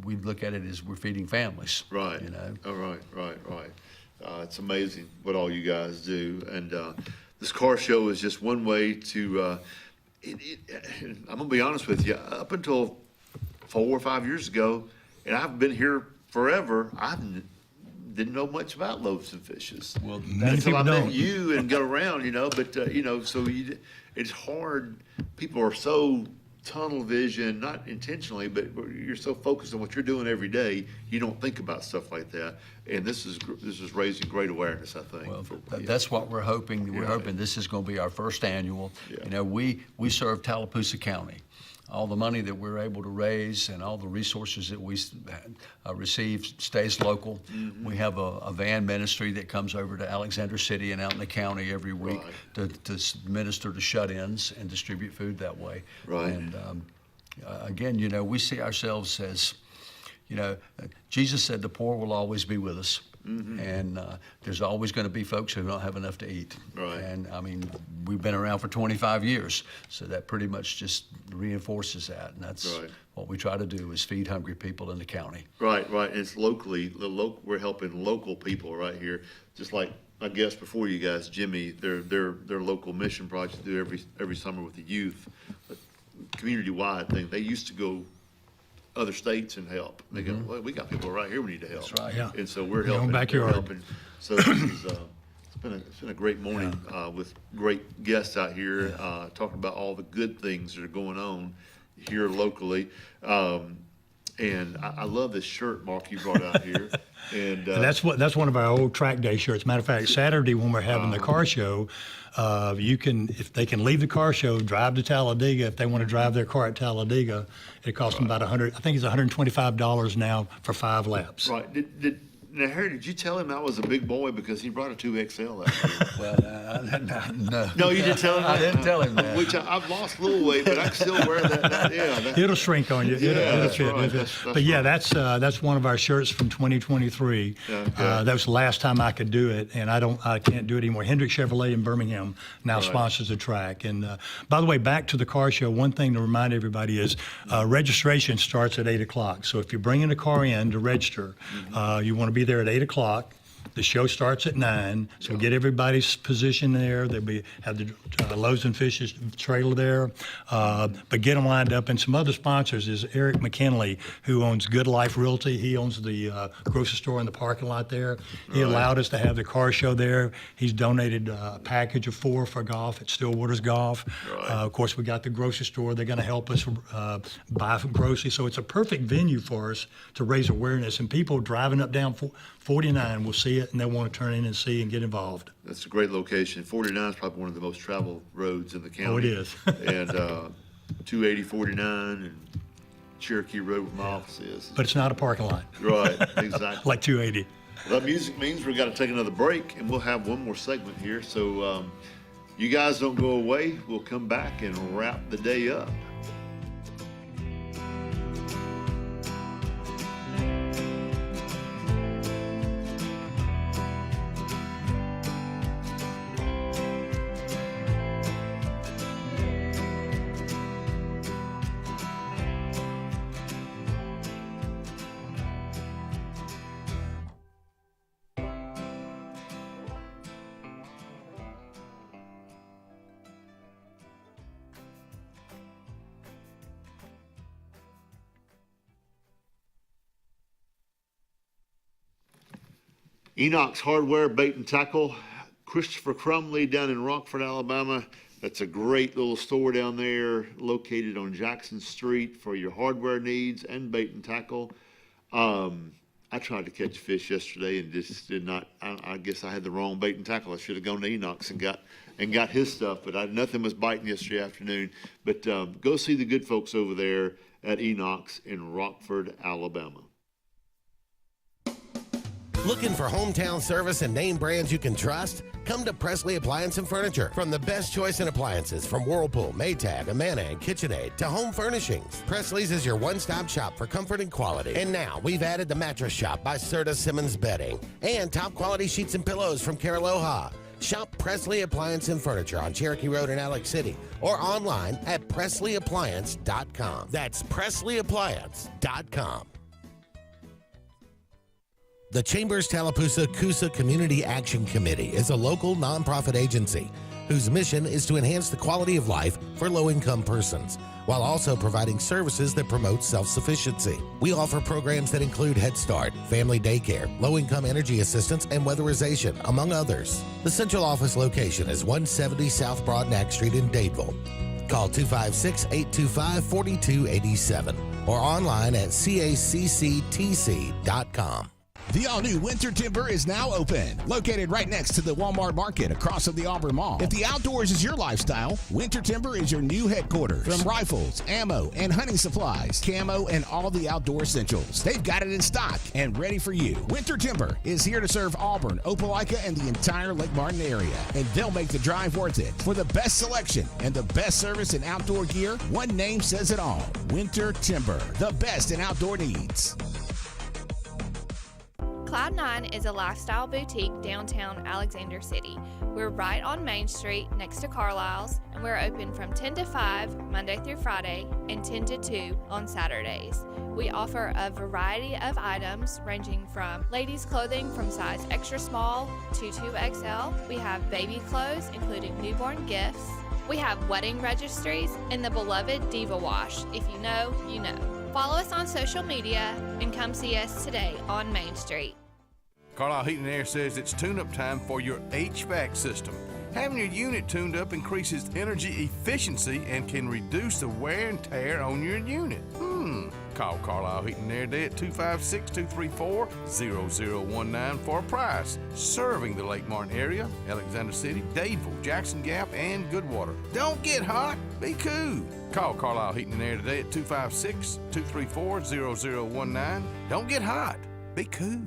We look at it as we're feeding families. Right. Oh, right. It's amazing what all you guys do. And this car show is just one way to, I'm going to be honest with you, up until 4 or 5 years ago, and I've been here forever, I didn't know much about Loaves and Fishes. Well, until I met you and got around, but, so it's hard. People are so tunnel vision, not intentionally, but you're so focused on what you're doing every day, you don't think about stuff like that. And this is raising great awareness, I think. Well, that's what we're hoping. We're hoping this is going to be our first annual. We serve Tallapoosa County. all the money that we're able to raise and all the resources that we receive stays local. We have a van ministry that comes over to Alexander City and out in the county every week to minister to shut-ins and distribute food that way. Right. And again, you know, we see ourselves as, you know, Jesus said the poor will always be with us. And there's always going to be folks who don't have enough to eat. Right. And I mean, we've been around for 25 years, so that pretty much just reinforces that. And that's what we try to do, is feed hungry people in the county. Right, right. And it's locally, we're helping local people right here. Just like my guest before you guys, Jimmy, their local mission project they do every summer with the youth, a community-wide thing. They used to go other states and help. They go, well, we got people right here we need to help. That's right. Yeah. And so we're Your own helping. backyard. We're helping. So this is, it's been a great morning with great guests out here talking about all the good things that are going on here locally. And I love this shirt, Mark, you brought out here. And that's one of our old track day shirts. Matter of fact, Saturday when we're having the car show, if they can leave the car show, drive to Talladega. If they want to drive their car at Talladega, it costs them about I think it's $125 now for 5 laps. Right. Now, Harry, did you tell him I was a big boy because he brought a 2XL that year? Well, no. No, you didn't tell him that? I didn't tell him that. Which I've lost a little weight, but I can still wear that. It'll shrink on you. It'll fit. Right. It'll fit. But yeah, that's one of our shirts from 2023. Okay. That was the last time I could do it, and I can't do it anymore. Hendrick Chevrolet in Birmingham now sponsors the track. And by the way, back to the car show, one thing to remind everybody is registration starts at 8 o'clock. So if you're bringing a car in to register, you want to be there at 8 o'clock. The show starts at 9, so we get everybody's position there. Have the Loaves and Fishes trailer there, but get them lined up. And some other sponsors is Eric McKinley, who owns Good Life Realty. He owns the grocery store in the parking lot there. He allowed us to have the car show there. He's donated a package of 4 for golf at Stillwater's Golf. Of course, we got the grocery store. They're going to help us buy some groceries. So it's a perfect venue for us to raise awareness. And people driving up down 49 will see it, and they'll want to turn in and see and get involved. That's a great location. 49 is probably one of the most traveled roads in the county. Oh, it is. And 280, 49, and Cherokee Road where my office is. But it's not a parking lot. Right, exactly. Like 280. Well, that music means we've got to take another break, and we'll have one more segment here. So you guys don't go away. We'll come back and wrap the day up. Enoch's Hardware, Bait and Tackle, Christopher Crumley down in Rockford, Alabama. That's a great little store down there located on Jackson Street for your hardware needs and bait and tackle. I tried to catch fish yesterday and just did not. I guess I had the wrong bait and tackle. I should have gone to Enoch's and got his stuff, but nothing was biting yesterday afternoon. But go see the good folks over there at Enoch's in Rockford, Alabama. Looking for hometown service and name brands you can trust? Come to Presley Appliance and Furniture. From the best choice in appliances from Whirlpool, Maytag, Amana, and KitchenAid to home furnishings, Presley's is your one-stop shop for comfort and quality. And now we've added the Mattress Shop by Serta Simmons Bedding and top-quality sheets and pillows from Caraloha. Shop Presley Appliance and Furniture on Cherokee Road in Alex City or online at PresleyAppliance.com. That's PresleyAppliance.com. The Chambers Tallapoosa Coosa Community Action Committee is a local nonprofit agency whose mission is to enhance the quality of life for low-income persons while also providing services that promote self-sufficiency. We offer programs that include Head Start, family daycare, low-income energy assistance, and weatherization, among others. The central office location is 170 South Broadnack Street in Dadeville. Call 256-825-4287 or online at cacctc.com. The all-new Winter Timber is now open. Located right next to the Walmart Market across from the Auburn Mall. If the outdoors is your lifestyle, Winter Timber is your new headquarters. From rifles, ammo, and hunting supplies, camo, and all the outdoor essentials, they've got it in stock and ready for you. Winter Timber is here to serve Auburn, Opelika, and the entire Lake Martin area, and they'll make the drive worth it. For the best selection and the best service in outdoor gear, one name says it all: Winter Timber, the best in outdoor needs. Cloud9 is a lifestyle boutique downtown Alexander City. We're right on Main Street next to Carlisle's, and we're open from 10 to 5 Monday through Friday and 10 to 2 on Saturdays. We offer a variety of items ranging from ladies' clothing from size extra small to 2XL. We have baby clothes including newborn gifts. We have wedding registries and the beloved Diva Wash. If you know, you know. Follow us on social media and come see us today on Main Street. Carlisle Heating and Air says it's tune-up time for your HVAC system. Having your unit tuned up increases energy efficiency and can reduce the wear and tear on your unit. Call Carlisle Heating and Air today at 256-234-0019 for a price. Serving the Lake Martin area, Alexander City, Dadeville, Jackson Gap, and Goodwater. Don't get hot, be cool. Call Carlisle Heating and Air today at 256-234-0019. Don't get hot, be cool.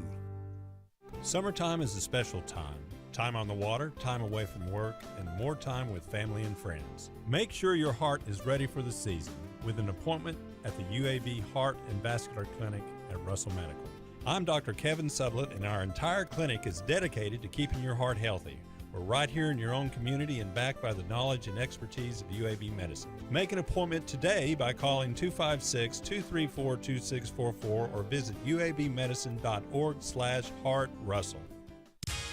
Summertime is a special time. Time on the water, time away from work, and more time with family and friends. Make sure your heart is ready for the season with an appointment at the UAB Heart and Vascular Clinic at Russell Medical. I'm Dr. Kevin Sublett, and our entire clinic is dedicated to keeping your heart healthy. We're right here in your own community and backed by the knowledge and expertise of UAB Medicine. Make an appointment today by calling 256-234-2644 or visit uabmedicine.org/heartrussell.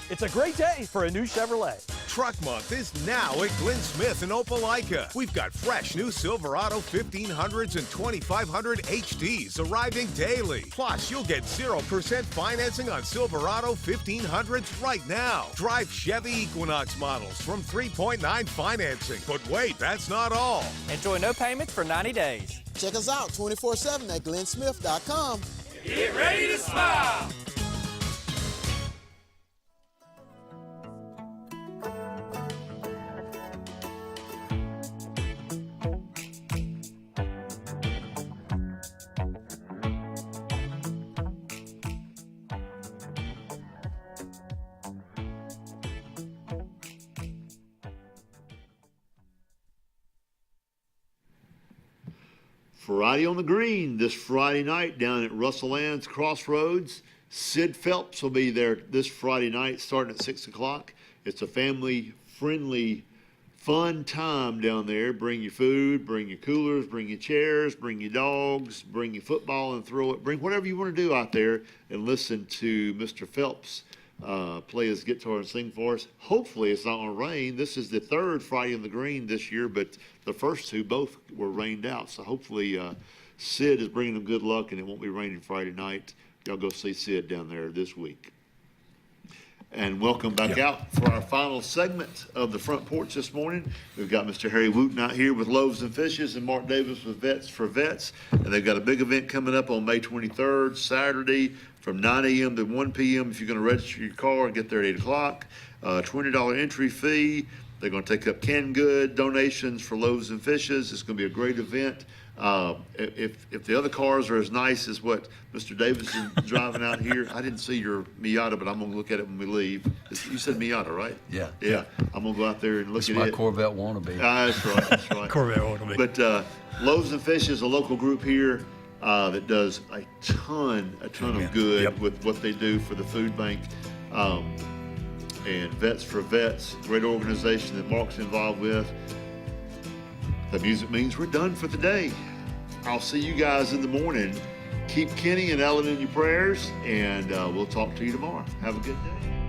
It's a great day for a new Chevrolet. Truck Month is now at Glenn Smith in Opelika. We've got fresh new Silverado 1500s and 2500 HDs arriving daily. Plus, you'll get 0% financing on Silverado 1500s right now. Drive Chevy Equinox models from 3.9 financing. But wait, that's not all. Enjoy no payments for 90 days. Check us out 24/7 at glennsmith.com. Get ready to smile. Friday on the Green this Friday night down at Russell Ann's Crossroads. Sid Phelps will be there this Friday night starting at 6 o'clock. It's a family-friendly, fun time down there. Bring your food, bring your coolers, bring your chairs, bring your dogs, bring your football and throw it. Bring whatever you want to do out there and listen to Mr. Phelps play his guitar and sing for us. Hopefully it's not going to rain. This is the third Friday on the Green this year, but the first two both were rained out. So hopefully Sid is bringing them good luck and it won't be raining Friday night. Y'all go see Sid down there this week. And welcome back out for our final segment of the Front Porch this morning. We've got Mr. Harry Wooten out here with Loaves and Fishes and Mark Davis with Vets for Vets. And they've got a big event coming up on May 23rd, Saturday, from 9 a.m. to 1 p.m. if you're going to register your car and get there at 8 o'clock. $20 entry fee. They're going to take up canned good donations for Loaves and Fishes. It's going to be a great event. If the other cars are as nice as what Mr. Davis is driving out here, I didn't see your Miata, but I'm going to look at it when we leave. You said Miata, right? Yeah. Yeah. I'm going to go out there and look It's at my it. Corvette wannabe. That's right. That's right. Corvette wannabe. But Loaves and Fish is a local group here that does a ton of good with what they do for the food bank. And Vets for Vets, great organization that Mark's involved with. The music means we're done for the day. I'll see you guys in the morning. Keep Kenny and Ellen in your prayers, and we'll talk to you tomorrow. Have a good day.